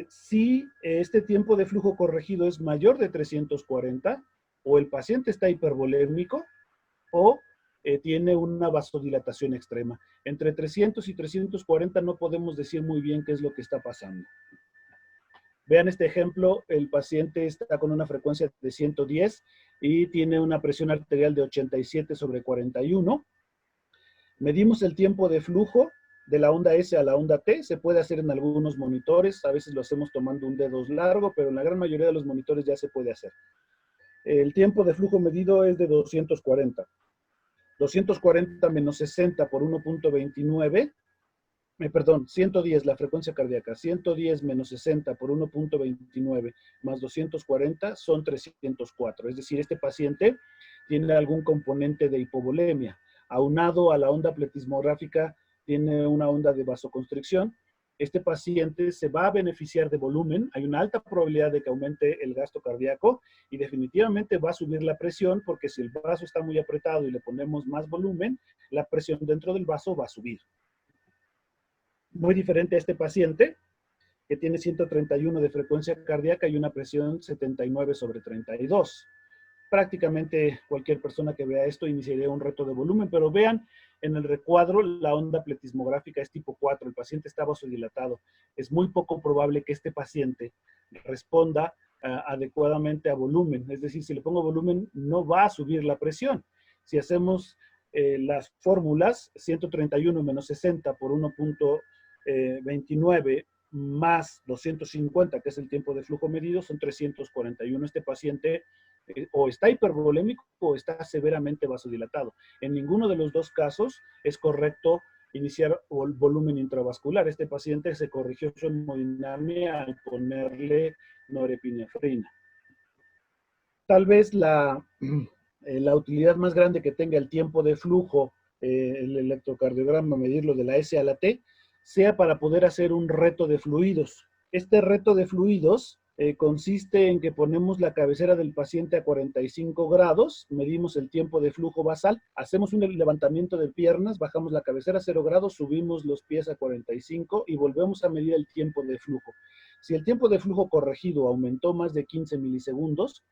Si este tiempo de flujo corregido es mayor de 340, o el paciente está hipervolémico o tiene una vasodilatación extrema. Entre 300 y 340 no podemos decir muy bien qué es lo que está pasando. Vean este ejemplo, el paciente está con una frecuencia de 110 y tiene una presión arterial de 87/41. Medimos el tiempo de flujo de la onda S a la onda T, se puede hacer en algunos monitores, a veces lo hacemos tomando un dedo largo, pero en la gran mayoría de los monitores ya se puede hacer. El tiempo de flujo medido es de 240. 240 menos 60 por 1.29, perdón, 110 la frecuencia cardíaca, 110 menos 60 por 1.29 más 240 son 304. Es decir, este paciente tiene algún componente de hipovolemia. Aunado a la onda pletismográfica, tiene una onda de vasoconstricción este paciente se va a beneficiar de volumen, hay una alta probabilidad de que aumente el gasto cardíaco y definitivamente va a subir la presión porque si el vaso está muy apretado y le ponemos más volumen, la presión dentro del vaso va a subir. Muy diferente a este paciente que tiene 131 de frecuencia cardíaca y una presión 79/32. Prácticamente cualquier persona que vea esto iniciaría un reto de volumen, pero vean en el recuadro la onda pletismográfica es tipo 4, el paciente está vasodilatado. Es muy poco probable que este paciente responda adecuadamente a volumen, es decir, si le pongo volumen no va a subir la presión. Si hacemos las fórmulas, 131 menos 60 por 1.29 más 250, que es el tiempo de flujo medido, son 341. Este paciente o está hipervolémico o está severamente vasodilatado. En ninguno de los dos casos es correcto iniciar el volumen intravascular. Este paciente se corrigió su hemodinamia al ponerle norepinefrina. Tal vez la utilidad más grande que tenga el tiempo de flujo, el electrocardiograma, medirlo de la S a la T, sea para poder hacer un reto de fluidos. Este reto de fluidos consiste en que ponemos la cabecera del paciente a 45 grados, medimos el tiempo de flujo basal, hacemos un levantamiento de piernas, bajamos la cabecera a 0 grados, subimos los pies a 45 y volvemos a medir el tiempo de flujo. Si el tiempo de flujo corregido aumentó más de 15 milisegundos,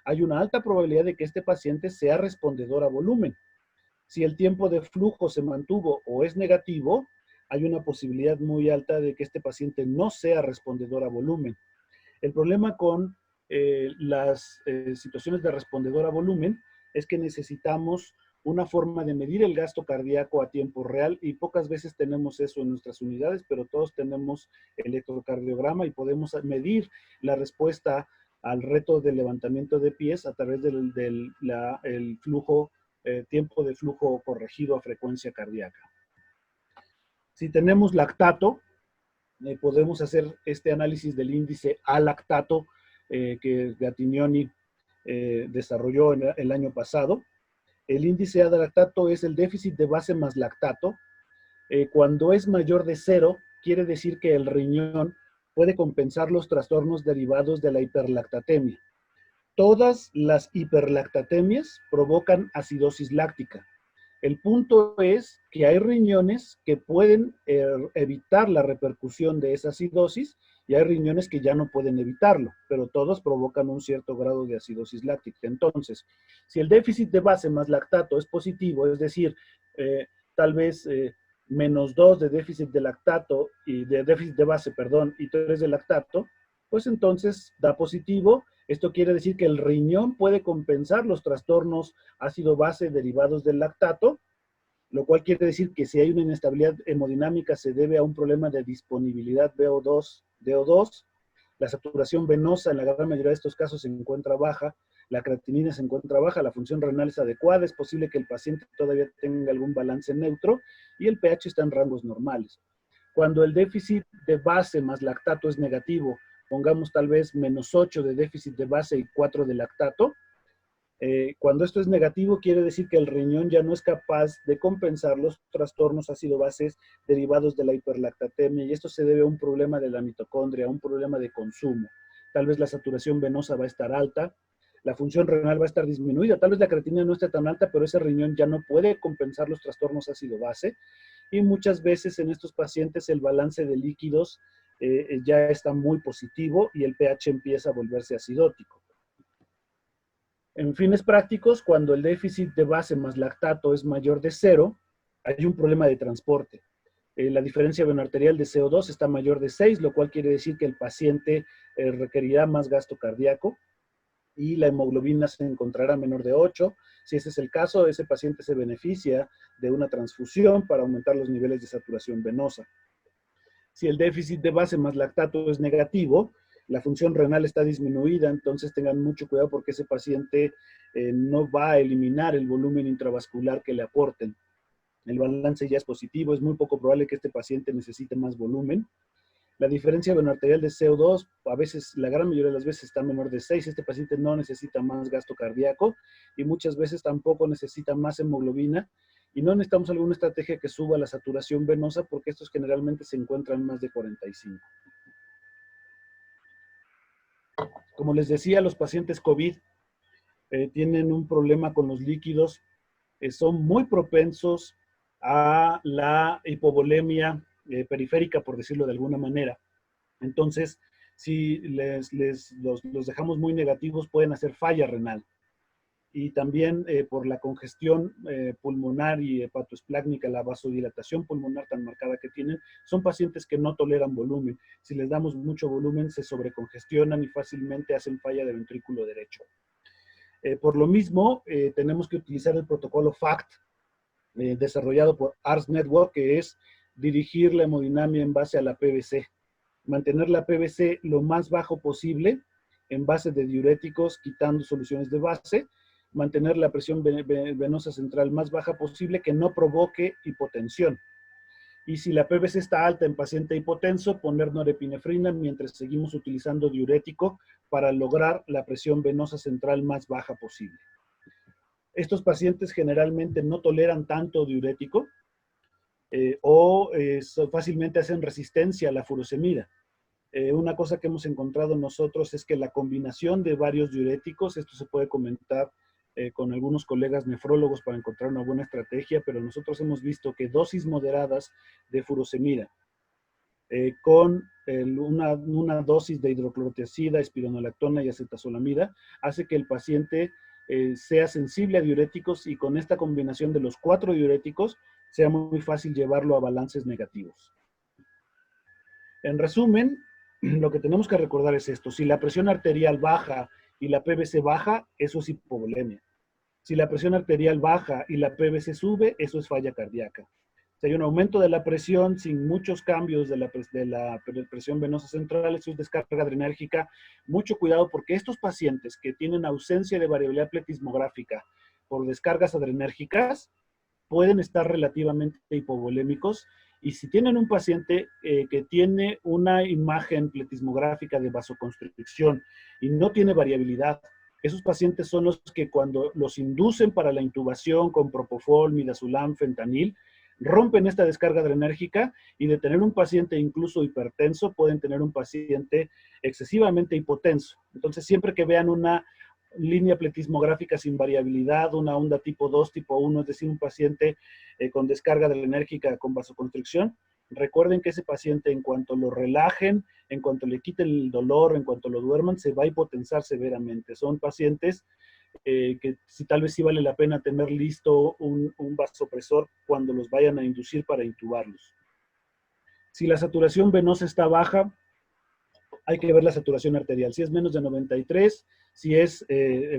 hay una alta probabilidad de que este paciente sea respondedor a volumen. Si el tiempo de flujo se mantuvo o es negativo, hay una posibilidad muy alta de que este paciente no sea respondedor a volumen. El problema con las situaciones de respondedor a volumen es que necesitamos una forma de medir el gasto cardíaco a tiempo real y pocas veces tenemos eso en nuestras unidades, pero todos tenemos electrocardiograma y podemos medir la respuesta al reto de levantamiento de pies a través del flujo, tiempo de flujo corregido a frecuencia cardíaca. Si tenemos lactato, podemos hacer este análisis del índice A-lactato que Gattignoni desarrolló el año pasado. El índice A-lactato es el déficit de base más lactato. Cuando es mayor de 0, quiere decir que el riñón puede compensar los trastornos derivados de la hiperlactatemia. Todas las hiperlactatemias provocan acidosis láctica. El punto es que hay riñones que pueden evitar la repercusión de esa acidosis y hay riñones que ya no pueden evitarlo, pero todos provocan un cierto grado de acidosis láctica. Entonces, si el déficit de base más lactato es positivo, es decir, tal vez -2 de déficit de lactato y de déficit de base, perdón, y 3 de lactato, pues entonces da positivo. Esto quiere decir que el riñón puede compensar los trastornos ácido-base derivados del lactato, lo cual quiere decir que si hay una inestabilidad hemodinámica se debe a un problema de disponibilidad DO2. La saturación venosa en la gran mayoría de estos casos se encuentra baja, la creatinina se encuentra baja, la función renal es adecuada, es posible que el paciente todavía tenga algún balance neutro y el pH está en rangos normales. Cuando el déficit de base más lactato es negativo, pongamos tal vez -8 de déficit de base y 4 de lactato. Cuando esto es negativo, quiere decir que el riñón ya no es capaz de compensar los trastornos ácido-bases derivados de la hiperlactatemia, y esto se debe a un problema de la mitocondria, a un problema de consumo. Tal vez la saturación venosa va a estar alta, la función renal va a estar disminuida, tal vez la creatinina no esté tan alta, pero ese riñón ya no puede compensar los trastornos ácido-base, y muchas veces en estos pacientes el balance de líquidos ya está muy positivo y el pH empieza a volverse acidótico. En fines prácticos, cuando el déficit de base más lactato es mayor de 0, hay un problema de transporte. La diferencia venoarterial de CO2 está mayor de 6, lo cual quiere decir que el paciente requerirá más gasto cardíaco y la hemoglobina se encontrará menor de 8. Si ese es el caso, ese paciente se beneficia de una transfusión para aumentar los niveles de saturación venosa. Si el déficit de base más lactato es negativo, la función renal está disminuida, entonces tengan mucho cuidado porque ese paciente no va a eliminar el volumen intravascular que le aporten. El balance ya es positivo, es muy poco probable que este paciente necesite más volumen. La diferencia venoarterial de CO2, a veces, la gran mayoría de las veces está menor de 6, este paciente no necesita más gasto cardíaco y muchas veces tampoco necesita más hemoglobina. y no necesitamos alguna estrategia que suba la saturación venosa porque estos generalmente se encuentran más de 45. Como les decía, los pacientes COVID tienen un problema con los líquidos, son muy propensos a la hipovolemia periférica, por decirlo de alguna manera. Entonces, si los dejamos muy negativos, pueden hacer falla renal. Y también por la congestión pulmonar y hepatoesplácnica, la vasodilatación pulmonar tan marcada que tienen, son pacientes que no toleran volumen. Si les damos mucho volumen, se sobrecongestionan y fácilmente hacen falla de ventrículo derecho. Por lo mismo, tenemos que utilizar el protocolo FACT, desarrollado por Ars Network, que es dirigir la hemodinamia en base a la PVC. Mantener la PVC lo más bajo posible en base de diuréticos, quitando soluciones de base. Mantener la presión venosa central más baja posible, que no provoque hipotensión. Y si la PVC está alta en paciente hipotenso, poner norepinefrina mientras seguimos utilizando diurético para lograr la presión venosa central más baja posible. Estos pacientes generalmente no toleran tanto diurético fácilmente hacen resistencia a la furosemida. Una cosa que hemos encontrado nosotros es que la combinación de varios diuréticos, esto se puede comentar con algunos colegas nefrólogos para encontrar una buena estrategia, pero nosotros hemos visto que dosis moderadas de furosemida con una dosis de hidroclorotiazida, espironolactona y acetazolamida hace que el paciente sea sensible a diuréticos, y con esta combinación de los 4 diuréticos sea muy fácil llevarlo a balances negativos. En resumen, lo que tenemos que recordar es esto: si la presión arterial baja y la PVC baja, eso es hipovolemia. Si la presión arterial baja y la PVC sube, eso es falla cardíaca. Si hay un aumento de la presión sin muchos cambios de la presión venosa central, eso es descarga adrenérgica. Mucho cuidado, porque estos pacientes que tienen ausencia de variabilidad pletismográfica por descargas adrenérgicas pueden estar relativamente hipovolémicos. Y si tienen un paciente que tiene una imagen pletismográfica de vasoconstricción y no tiene variabilidad, esos pacientes son los que, cuando los inducen para la intubación con propofol, midazolam, fentanil, rompen esta descarga adrenérgica, y de tener un paciente incluso hipertenso, pueden tener un paciente excesivamente hipotenso. Entonces, siempre que vean una línea pletismográfica sin variabilidad, una onda tipo 2, tipo 1, es decir, un paciente con descarga adrenérgica con vasoconstricción, recuerden que ese paciente, en cuanto lo relajen, en cuanto le quiten el dolor, en cuanto lo duerman, se va a hipotensar severamente. Son pacientes que tal vez sí vale la pena tener listo un vasopresor cuando los vayan a inducir para intubarlos. Si la saturación venosa está baja, hay que ver la saturación arterial. Si es menos de 93, si es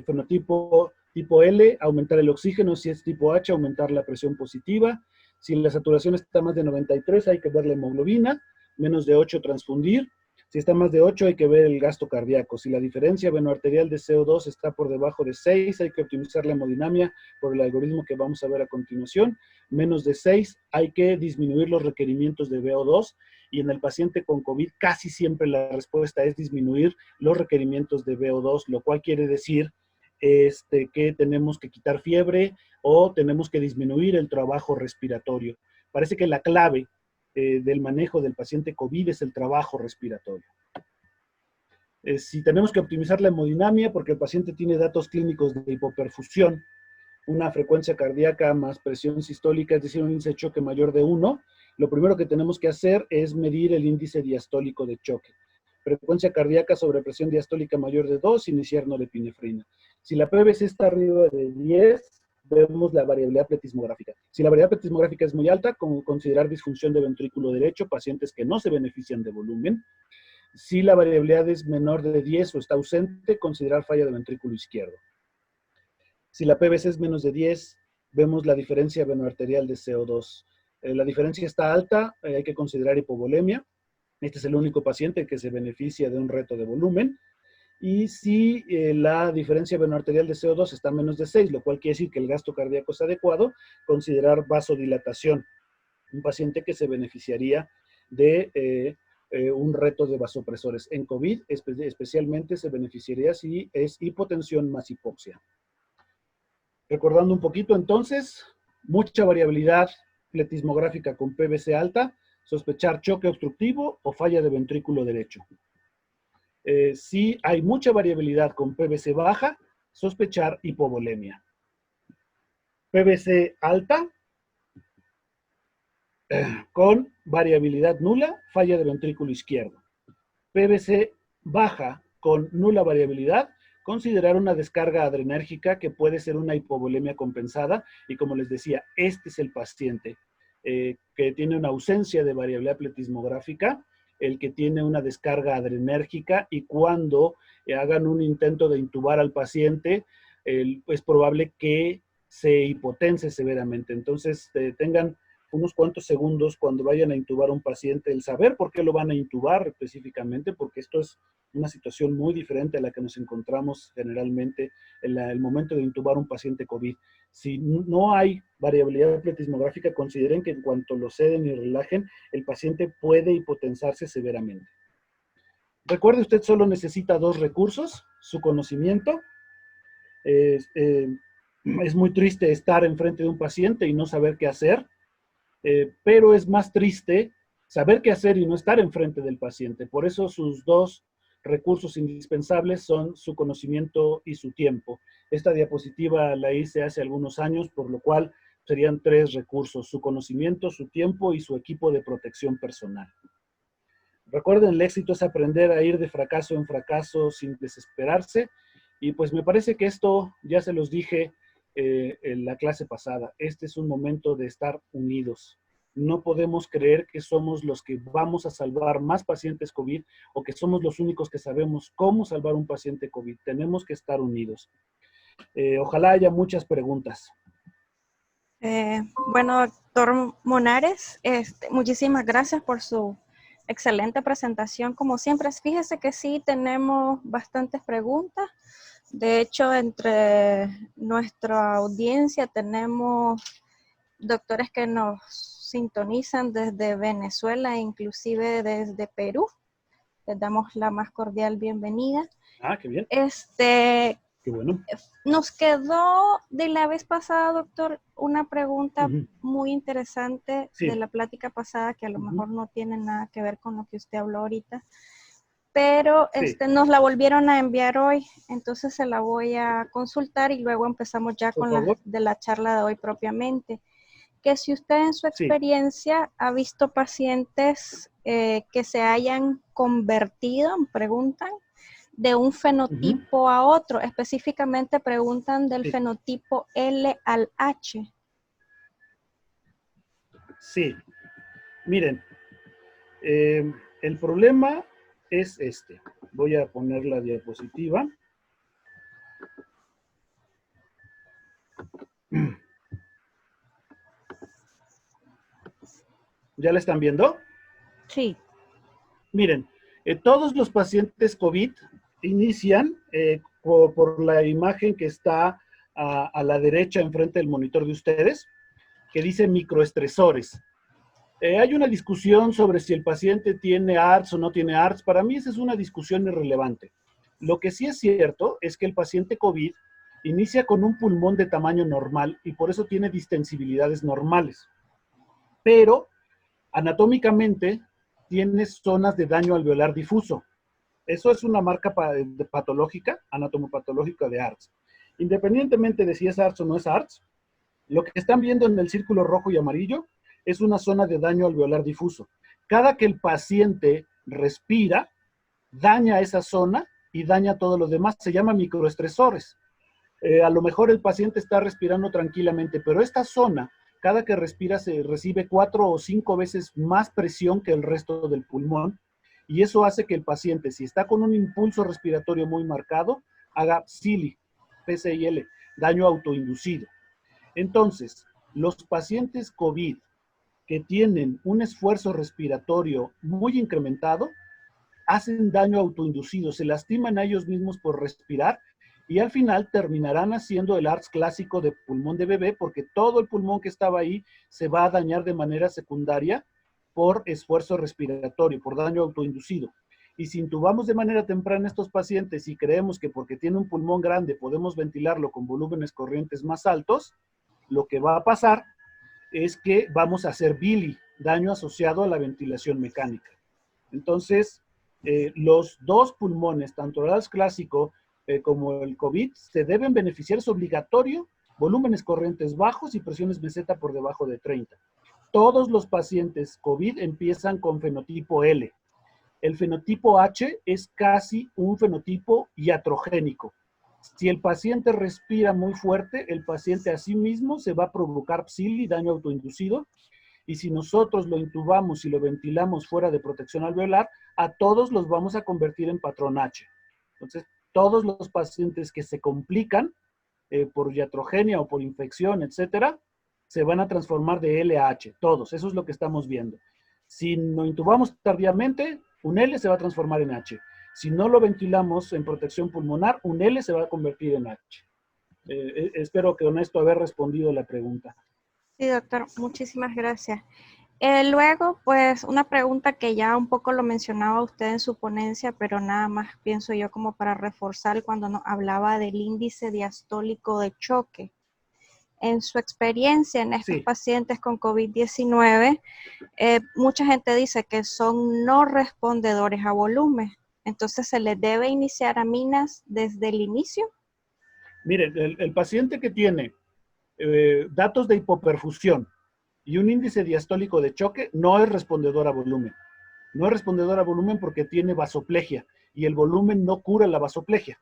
fenotipo tipo L, aumentar el oxígeno. Si es tipo H, aumentar la presión positiva. Si la saturación está más de 93, hay que ver la hemoglobina. Menos de 8, transfundir. Si está más de 8, hay que ver el gasto cardíaco. Si la diferencia venoarterial de CO2 está por debajo de 6, hay que optimizar la hemodinamia por el algoritmo que vamos a ver a continuación. Menos de 6, hay que disminuir los requerimientos de VO2. Y en el paciente con COVID casi siempre la respuesta es disminuir los requerimientos de VO2, lo cual quiere decir que tenemos que quitar fiebre o tenemos que disminuir el trabajo respiratorio. Parece que la clave del manejo del paciente COVID es el trabajo respiratorio. Si tenemos que optimizar la hemodinamia, porque el paciente tiene datos clínicos de hipoperfusión, una frecuencia cardíaca más presión sistólica, es decir, un índice de choque mayor de 1, lo primero que tenemos que hacer es medir el índice diastólico de choque. Frecuencia cardíaca sobre presión diastólica mayor de 2, iniciar norepinefrina. Si la PVC está arriba de 10, vemos la variabilidad pletismográfica. Si la variabilidad pletismográfica es muy alta, como considerar disfunción de ventrículo derecho, pacientes que no se benefician de volumen. Si la variabilidad es menor de 10 o está ausente, considerar falla de ventrículo izquierdo. Si la PVC es menos de 10, vemos la diferencia venoarterial de CO2. La diferencia está alta, hay que considerar hipovolemia. Este es el único paciente que se beneficia de un reto de volumen. Y si la diferencia venoarterial de CO2 está menos de 6, lo cual quiere decir que el gasto cardíaco es adecuado, considerar vasodilatación. Un paciente que se beneficiaría de un reto de vasopresores. En COVID especialmente se beneficiaría si es hipotensión más hipoxia. Recordando un poquito entonces, mucha variabilidad pletismográfica con PVC alta, sospechar choque obstructivo o falla de ventrículo derecho. Si hay mucha variabilidad con PVC baja, sospechar hipovolemia. PVC alta, con variabilidad nula, falla de ventrículo izquierdo. PVC baja con nula variabilidad, considerar una descarga adrenérgica que puede ser una hipovolemia compensada, y como les decía, este es el paciente que tiene una ausencia de variabilidad pletismográfica, el que tiene una descarga adrenérgica, y cuando hagan un intento de intubar al paciente, es probable que se hipotense severamente. Entonces, tengan unos cuantos segundos cuando vayan a intubar a un paciente, el saber por qué lo van a intubar específicamente, porque esto es una situación muy diferente a la que nos encontramos generalmente en el momento de intubar un paciente COVID. Si no hay variabilidad pletismográfica, consideren que en cuanto lo ceden y relajen, el paciente puede hipotensarse severamente. Recuerde, usted solo necesita 2 recursos: su conocimiento. Es muy triste estar enfrente de un paciente y no saber qué hacer. Pero es más triste saber qué hacer y no estar enfrente del paciente. Por eso sus 2 recursos indispensables son su conocimiento y su tiempo. Esta diapositiva la hice hace algunos años, por lo cual serían 3 recursos: su conocimiento, su tiempo y su equipo de protección personal. Recuerden, el éxito es aprender a ir de fracaso en fracaso sin desesperarse, y pues me parece que esto ya se los dije en la clase pasada. Este es un momento de estar unidos. No podemos creer que somos los que vamos a salvar más pacientes COVID o que somos los únicos que sabemos cómo salvar un paciente COVID. Tenemos que estar unidos. Ojalá haya muchas preguntas. Bueno, doctor Monares, muchísimas gracias por su excelente presentación. Como siempre, fíjese que sí tenemos bastantes preguntas. De hecho, entre nuestra audiencia tenemos doctores que nos sintonizan desde Venezuela e inclusive desde Perú. Les damos la más cordial bienvenida. Qué bien. Qué bueno. Nos quedó de la vez pasada, doctor, una pregunta muy interesante de la plática pasada, que a lo mejor no tiene nada que ver con lo que usted habló ahorita, pero nos la volvieron a enviar hoy, entonces se la voy a consultar y luego empezamos ya con la charla de hoy propiamente. Que si usted en su experiencia ha visto pacientes que se hayan convertido, preguntan, de un fenotipo a otro, específicamente preguntan del fenotipo L al H. Sí, miren, el problema es este. Voy a poner la diapositiva. ¿Ya la están viendo? Sí. Miren, todos los pacientes COVID inician por la imagen que está a la derecha enfrente del monitor de ustedes, que dice microestresores. Hay una discusión sobre si el paciente tiene ARDS o no tiene ARDS. Para mí esa es una discusión irrelevante. Lo que sí es cierto es que el paciente COVID inicia con un pulmón de tamaño normal y por eso tiene distensibilidades normales. Pero anatómicamente tiene zonas de daño alveolar difuso. Eso es una marca patológica, anatomopatológica de ARDS. Independientemente de si es ARDS o no es ARDS, lo que están viendo en el círculo rojo y amarillo es una zona de daño alveolar difuso. Cada que el paciente respira, daña esa zona y daña todo lo demás. Se llama microestresores. A lo mejor el paciente está respirando tranquilamente, pero esta zona, cada que respira, se recibe 4 o 5 veces más presión que el resto del pulmón, y eso hace que el paciente, si está con un impulso respiratorio muy marcado, haga PCIL, daño autoinducido. Entonces, los pacientes COVID que tienen un esfuerzo respiratorio muy incrementado, hacen daño autoinducido, se lastiman a ellos mismos por respirar y al final terminarán haciendo el ARDS clásico de pulmón de bebé, porque todo el pulmón que estaba ahí se va a dañar de manera secundaria por esfuerzo respiratorio, por daño autoinducido. Y si intubamos de manera temprana a estos pacientes y creemos que porque tiene un pulmón grande podemos ventilarlo con volúmenes corrientes más altos, lo que va a pasar es que vamos a hacer bili, daño asociado a la ventilación mecánica. Entonces, los dos pulmones, tanto el ARDS clásico como el COVID, se deben beneficiar, es obligatorio, volúmenes corrientes bajos y presiones meseta por debajo de 30. Todos los pacientes COVID empiezan con fenotipo L. El fenotipo H es casi un fenotipo iatrogénico. Si el paciente respira muy fuerte, el paciente a sí mismo se va a provocar psili, daño autoinducido, y si nosotros lo intubamos y lo ventilamos fuera de protección alveolar, a todos los vamos a convertir en patrón H. Entonces, todos los pacientes que se complican por iatrogenia o por infección, etcétera, se van a transformar de L a H, todos. Eso es lo que estamos viendo. Si lo intubamos tardíamente, un L se va a transformar en H. Si no lo ventilamos en protección pulmonar, un L se va a convertir en H. Espero que con esto haber respondido la pregunta. Sí, doctor, muchísimas gracias. Luego, pues, una pregunta que ya un poco lo mencionaba usted en su ponencia, pero nada más pienso yo como para reforzar cuando nos hablaba del índice diastólico de choque. En su experiencia en estos pacientes con COVID-19, mucha gente dice que son no respondedores a volumen. Entonces, ¿se les debe iniciar aminas desde el inicio? Miren, el paciente que tiene datos de hipoperfusión y un índice diastólico de choque no es respondedor a volumen. No es respondedor a volumen porque tiene vasoplegia y el volumen no cura la vasoplegia.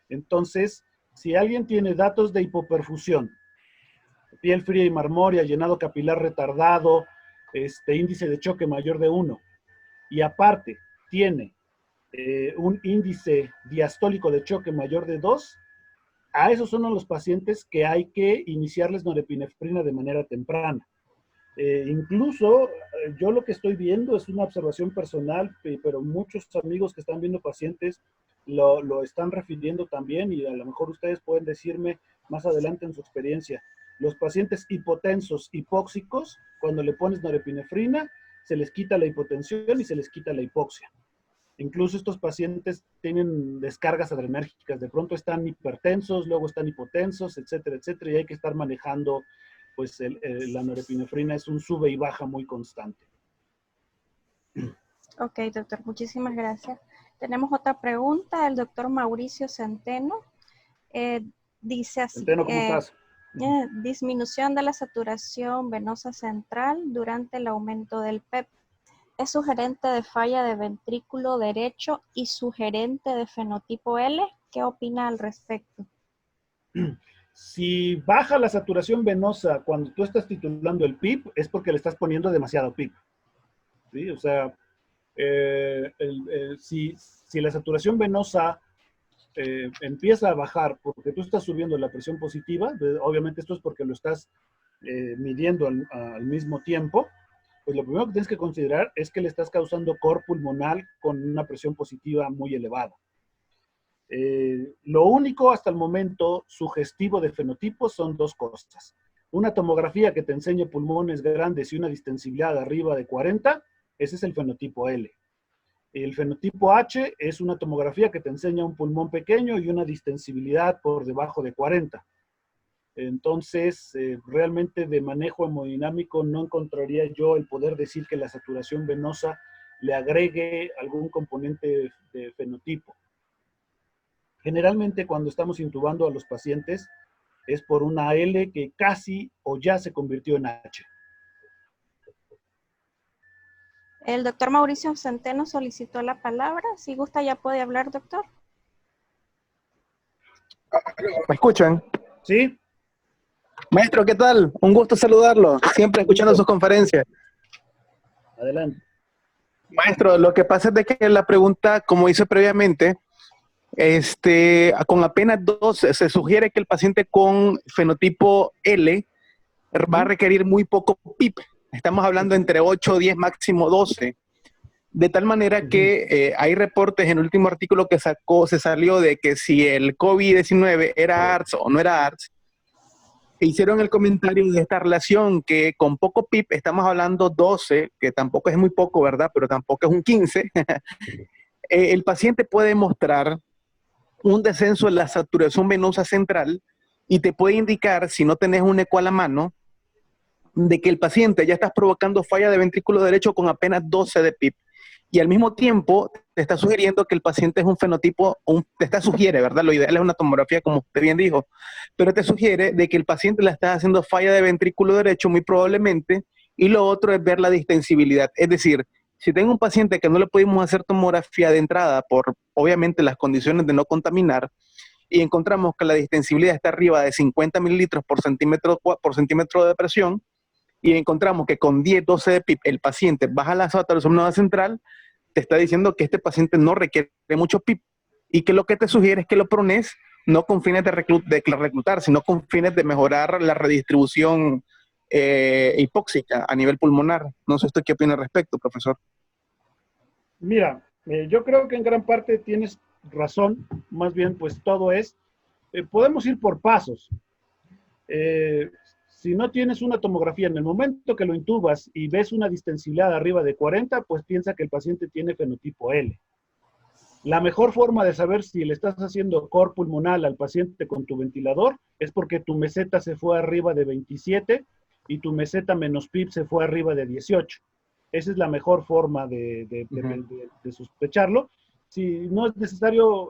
Entonces, si alguien tiene datos de hipoperfusión, piel fría y marmórea, llenado capilar retardado, índice de choque mayor de 1, y aparte tiene un índice diastólico de choque mayor de 2, a esos son los pacientes que hay que iniciarles norepinefrina de manera temprana. Incluso yo lo que estoy viendo es una observación personal, pero muchos amigos que están viendo pacientes lo están refiriendo también, y a lo mejor ustedes pueden decirme más adelante en su experiencia. Los pacientes hipotensos, hipóxicos, cuando le pones norepinefrina, se les quita la hipotensión y se les quita la hipoxia. Incluso estos pacientes tienen descargas adrenérgicas, de pronto están hipertensos, luego están hipotensos, etcétera, etcétera, y hay que estar manejando, pues la norepinefrina es un sube y baja muy constante. Ok, doctor, muchísimas gracias. Tenemos otra pregunta del doctor Mauricio Centeno. Dice así. Centeno, ¿cómo estás? Disminución de la saturación venosa central durante el aumento del PEP. Es sugerente de falla de ventrículo derecho y sugerente de fenotipo L. ¿Qué opina al respecto? Si baja la saturación venosa cuando tú estás titulando el PIP, es porque le estás poniendo demasiado PIP. ¿Sí? O sea, si la saturación venosa empieza a bajar porque tú estás subiendo la presión positiva, obviamente esto es porque lo estás midiendo al mismo tiempo, pues lo primero que tienes que considerar es que le estás causando cor pulmonal con una presión positiva muy elevada. Lo único hasta el momento sugestivo de fenotipos son dos cosas. Una tomografía que te enseñe pulmones grandes y una distensibilidad arriba de 40, ese es el fenotipo L. El fenotipo H es una tomografía que te enseña un pulmón pequeño y una distensibilidad por debajo de 40. Entonces, realmente de manejo hemodinámico no encontraría yo el poder decir que la saturación venosa le agregue algún componente de fenotipo. Generalmente cuando estamos intubando a los pacientes es por una L que casi o ya se convirtió en H. El doctor Mauricio Centeno solicitó la palabra. Si gusta ya puede hablar, doctor. ¿Me escuchan? ¿Sí? Maestro, ¿qué tal? Un gusto saludarlo. Siempre escuchando sus conferencias. Adelante. Maestro, lo que pasa es de que la pregunta, como hice previamente, con apenas 2, se sugiere que el paciente con fenotipo L va a requerir muy poco PIP. Estamos hablando entre 8, 10, máximo 12. De tal manera que hay reportes en el último artículo que se salió de que si el COVID-19 era ARDS o no era ARDS, hicieron el comentario de esta relación que con poco PIP, estamos hablando 12, que tampoco es muy poco, ¿verdad? Pero tampoco es un 15. El paciente puede mostrar un descenso en la saturación venosa central y te puede indicar, si no tenés un eco a la mano, de que el paciente ya estás provocando falla de ventrículo derecho con apenas 12 de PIB. Y al mismo tiempo te está sugiriendo que el paciente es un fenotipo, te sugiere, ¿verdad? Lo ideal es una tomografía, como usted bien dijo, pero te sugiere de que el paciente le está haciendo falla de ventrículo derecho muy probablemente, y lo otro es ver la distensibilidad. Es decir, si tengo un paciente que no le pudimos hacer tomografía de entrada por, obviamente, las condiciones de no contaminar, y encontramos que la distensibilidad está arriba de 50 mililitros por centímetro de presión, y encontramos que con 10, 12 de PIB el paciente baja la vasopresina central, te está diciendo que este paciente no requiere mucho PIB y que lo que te sugiere es que lo prones no con fines de reclutar, sino con fines de mejorar la redistribución hipóxica a nivel pulmonar. No sé usted qué opina al respecto, profesor. Mira, yo creo que en gran parte tienes razón, más bien pues todo es, podemos ir por pasos. Si no tienes una tomografía en el momento que lo intubas y ves una distensibilidad arriba de 40, pues piensa que el paciente tiene fenotipo L. La mejor forma de saber si le estás haciendo core pulmonal al paciente con tu ventilador es porque tu meseta se fue arriba de 27 y tu meseta menos PIB se fue arriba de 18. Esa es la mejor forma de sospecharlo. Si no es necesario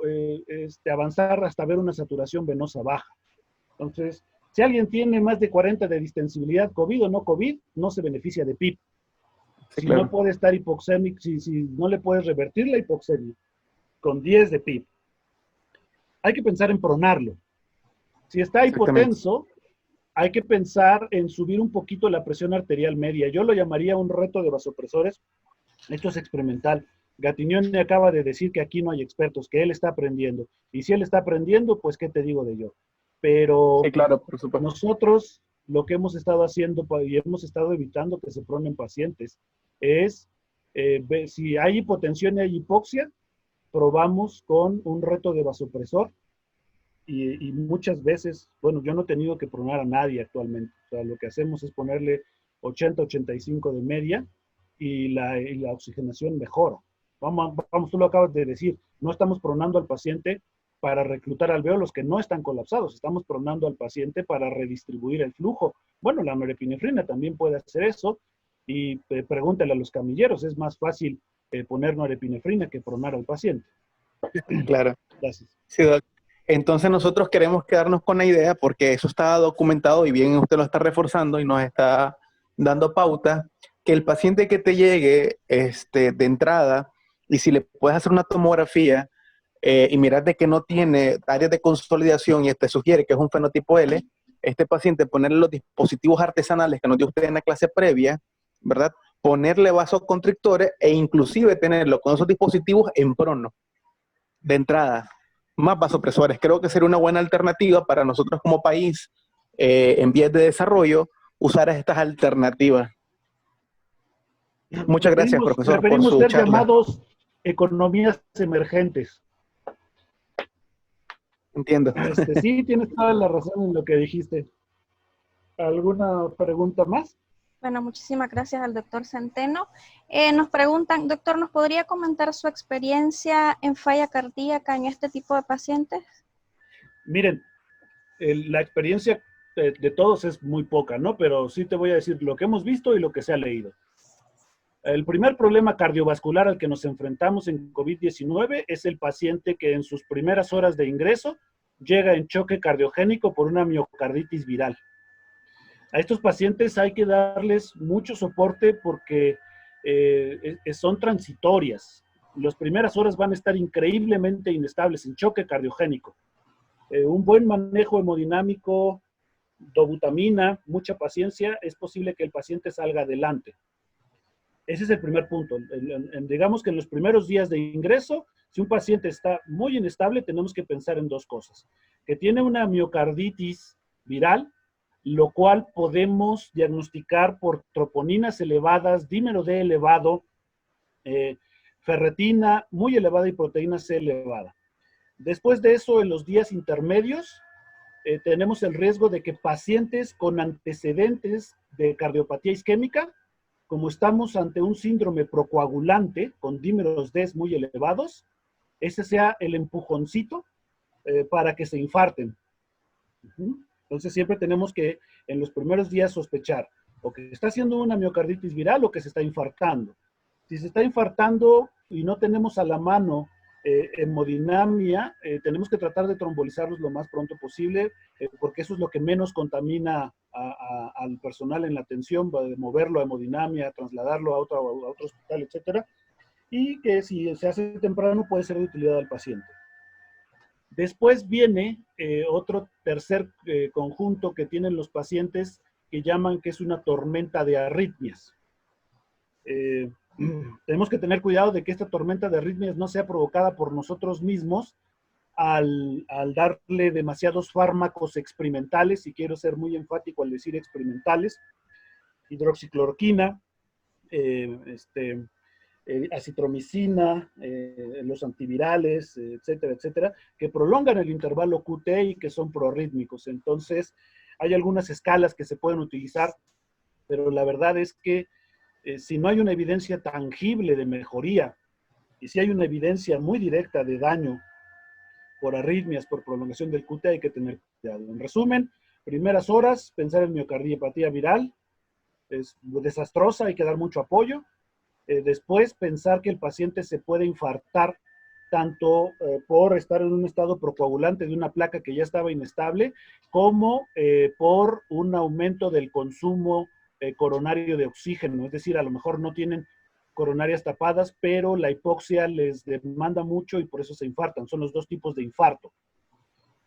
avanzar hasta ver una saturación venosa baja. Entonces, si alguien tiene más de 40 de distensibilidad COVID o no COVID, no se beneficia de PIB. Sí, si claro. no puede estar hipoxémico, si no le puedes revertir la hipoxemia con 10 de PIB, hay que pensar en pronarlo. Si está hipotenso, hay que pensar en subir un poquito la presión arterial media. Yo lo llamaría un reto de vasopresores. Esto es experimental. Gattignoni acaba de decir que aquí no hay expertos, que él está aprendiendo. Y si él está aprendiendo, pues, ¿qué te digo de yo? Pero sí, claro, por supuesto. nosotros lo que hemos estado haciendo y hemos estado evitando que se pronen pacientes es, ver si hay hipotensión y hay hipoxia, probamos con un reto de vasopresor y muchas veces, bueno, yo no he tenido que pronar a nadie actualmente. O sea, lo que hacemos es ponerle 80, 85 de media y la oxigenación mejora. Vamos, tú lo acabas de decir, no estamos pronando al paciente para reclutar alvéolos que no están colapsados, estamos pronando al paciente para redistribuir el flujo. Bueno, la norepinefrina también puede hacer eso, y pregúntale a los camilleros, es más fácil poner norepinefrina que pronar al paciente. Claro. Gracias. Sí, doc. Entonces nosotros queremos quedarnos con la idea, porque eso está documentado y bien usted lo está reforzando y nos está dando pauta, que el paciente que te llegue de entrada, y si le puedes hacer una tomografía y mirar de que no tiene áreas de consolidación y te sugiere que es un fenotipo L, este paciente ponerle los dispositivos artesanales que nos dio usted en la clase previa, ¿verdad? Ponerle vasoconstrictores e inclusive tenerlo con esos dispositivos en prono, de entrada. Más vasopresores. Creo que sería una buena alternativa para nosotros como país en vías de desarrollo usar estas alternativas. Muchas gracias, profesor, por preferimos su ser charla. llamados economías emergentes. Entiendo. Sí, tienes toda la razón en lo que dijiste. ¿Alguna pregunta más? Bueno, muchísimas gracias al doctor Centeno. Nos preguntan, doctor, ¿nos podría comentar su experiencia en falla cardíaca en este tipo de pacientes? Miren, la experiencia de todos es muy poca, ¿no? Pero sí te voy a decir lo que hemos visto y lo que se ha leído. El primer problema cardiovascular al que nos enfrentamos en COVID-19 es el paciente que en sus primeras horas de ingreso llega en choque cardiogénico por una miocarditis viral. A estos pacientes hay que darles mucho soporte porque son transitorias. Las primeras horas van a estar increíblemente inestables en choque cardiogénico. Un buen manejo hemodinámico, dobutamina, mucha paciencia, es posible que el paciente salga adelante. Ese es el primer punto. Digamos que en los primeros días de ingreso, si un paciente está muy inestable, tenemos que pensar en dos cosas. Que tiene una miocarditis viral, lo cual podemos diagnosticar por troponinas elevadas, dímero D elevado, ferretina muy elevada y proteína C elevada. Después de eso, en los días intermedios, tenemos el riesgo de que pacientes con antecedentes de cardiopatía isquémica, como estamos ante un síndrome procoagulante con dímeros D muy elevados, ese sea el empujoncito para que se infarten. Entonces siempre tenemos que en los primeros días sospechar o que está haciendo una miocarditis viral o que se está infartando. Si se está infartando y no tenemos a la mano hemodinamia, tenemos que tratar de trombolizarlos lo más pronto posible, porque eso es lo que menos contamina al personal en la atención, va de moverlo a hemodinamia, trasladarlo a otro hospital, etcétera, y que si se hace temprano puede ser de utilidad al paciente. Después viene otro tercer conjunto que tienen los pacientes que llaman que es una tormenta de arritmias. Tenemos que tener cuidado de que esta tormenta de arritmias no sea provocada por nosotros mismos al darle demasiados fármacos experimentales, y quiero ser muy enfático al decir experimentales, hidroxicloroquina, acitromicina, los antivirales, etcétera, etcétera, que prolongan el intervalo QT y que son proarrítmicos. Entonces, hay algunas escalas que se pueden utilizar, pero la verdad es que si no hay una evidencia tangible de mejoría y si hay una evidencia muy directa de daño por arritmias, por prolongación del QT, hay que tener cuidado. En resumen, primeras horas, pensar en miocardiopatía viral, es desastrosa, hay que dar mucho apoyo. Después, pensar que el paciente se puede infartar tanto por estar en un estado procoagulante de una placa que ya estaba inestable, como por un aumento del consumo coronario de oxígeno. Es decir, a lo mejor no tienen coronarias tapadas, pero la hipoxia les demanda mucho y por eso se infartan. Son los dos tipos de infarto.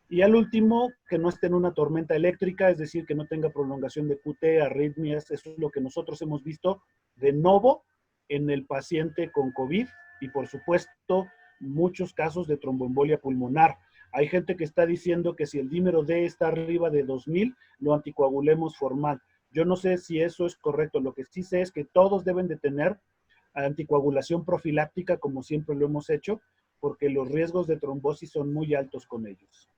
Y al último, que no esté en una tormenta eléctrica, es decir, que no tenga prolongación de QT, arritmias. Eso es lo que nosotros hemos visto de novo en el paciente con COVID y, por supuesto, muchos casos de tromboembolia pulmonar. Hay gente que está diciendo que si el dímero D está arriba de 2000, lo anticoagulemos formal. Yo no sé si eso es correcto. Lo que sí sé es que todos deben de tener anticoagulación profiláctica, como siempre lo hemos hecho, porque los riesgos de trombosis son muy altos con ellos.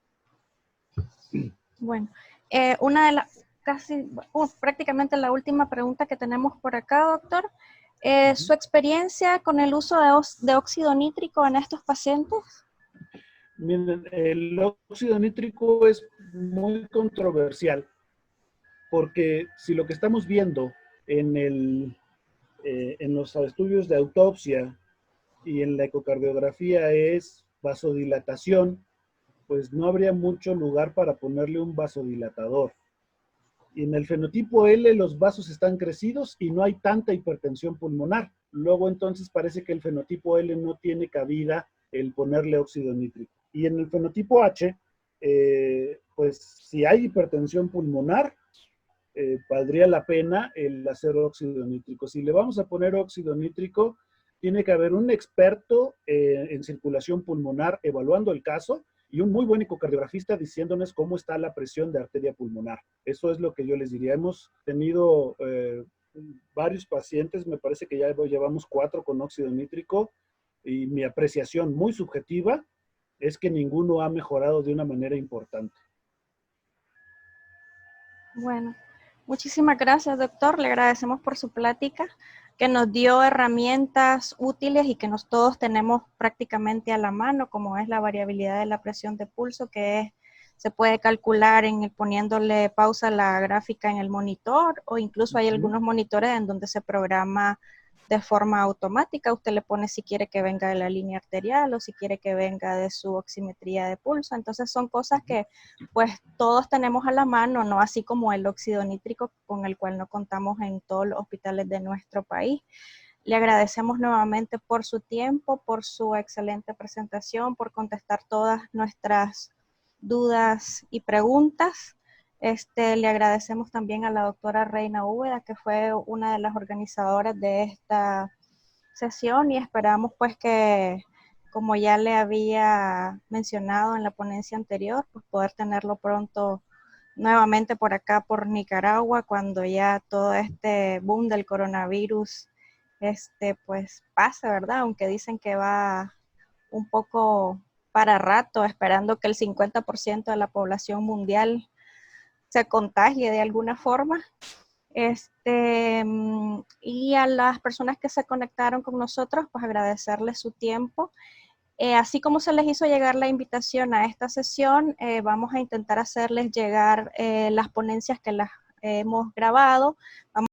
Bueno, una de las prácticamente la última pregunta que tenemos por acá, doctor. ¿Su experiencia con el uso de óxido nítrico en estos pacientes? Miren, el óxido nítrico es muy controversial, porque si lo que estamos viendo en los estudios de autopsia y en la ecocardiografía es vasodilatación, pues no habría mucho lugar para ponerle un vasodilatador. Y en el fenotipo L los vasos están crecidos y no hay tanta hipertensión pulmonar. Luego entonces parece que el fenotipo L no tiene cabida el ponerle óxido nítrico. Y en el fenotipo H, pues si hay hipertensión pulmonar, valdría la pena el hacer óxido nítrico. Si le vamos a poner óxido nítrico, tiene que haber un experto en circulación pulmonar evaluando el caso y un muy buen ecocardiografista diciéndonos cómo está la presión de arteria pulmonar. Eso es lo que yo les diría. Hemos tenido varios pacientes, me parece que ya llevamos 4 con óxido nítrico, y mi apreciación muy subjetiva es que ninguno ha mejorado de una manera importante. Bueno, muchísimas gracias, doctor. Le agradecemos por su plática, que nos dio herramientas útiles y que todos tenemos prácticamente a la mano, como es la variabilidad de la presión de pulso, que se puede calcular poniéndole pausa a la gráfica en el monitor, o incluso hay algunos monitores en donde se programa de forma automática. Usted le pone si quiere que venga de la línea arterial o si quiere que venga de su oximetría de pulso. Entonces son cosas que pues todos tenemos a la mano, no así como el óxido nítrico, con el cual no contamos en todos los hospitales de nuestro país. Le agradecemos nuevamente por su tiempo, por su excelente presentación, por contestar todas nuestras dudas y preguntas. Le agradecemos también a la doctora Reina Úbeda, que fue una de las organizadoras de esta sesión, y esperamos pues que, como ya le había mencionado en la ponencia anterior, pues poder tenerlo pronto nuevamente por acá, por Nicaragua, cuando ya todo este boom del coronavirus pues pase, ¿verdad? Aunque dicen que va un poco para rato, esperando que el 50% de la población mundial se contagie de alguna forma. Y a las personas que se conectaron con nosotros, pues agradecerles su tiempo Así como se les hizo llegar la invitación a esta sesión, vamos a intentar hacerles llegar las ponencias que las hemos grabado. Vamos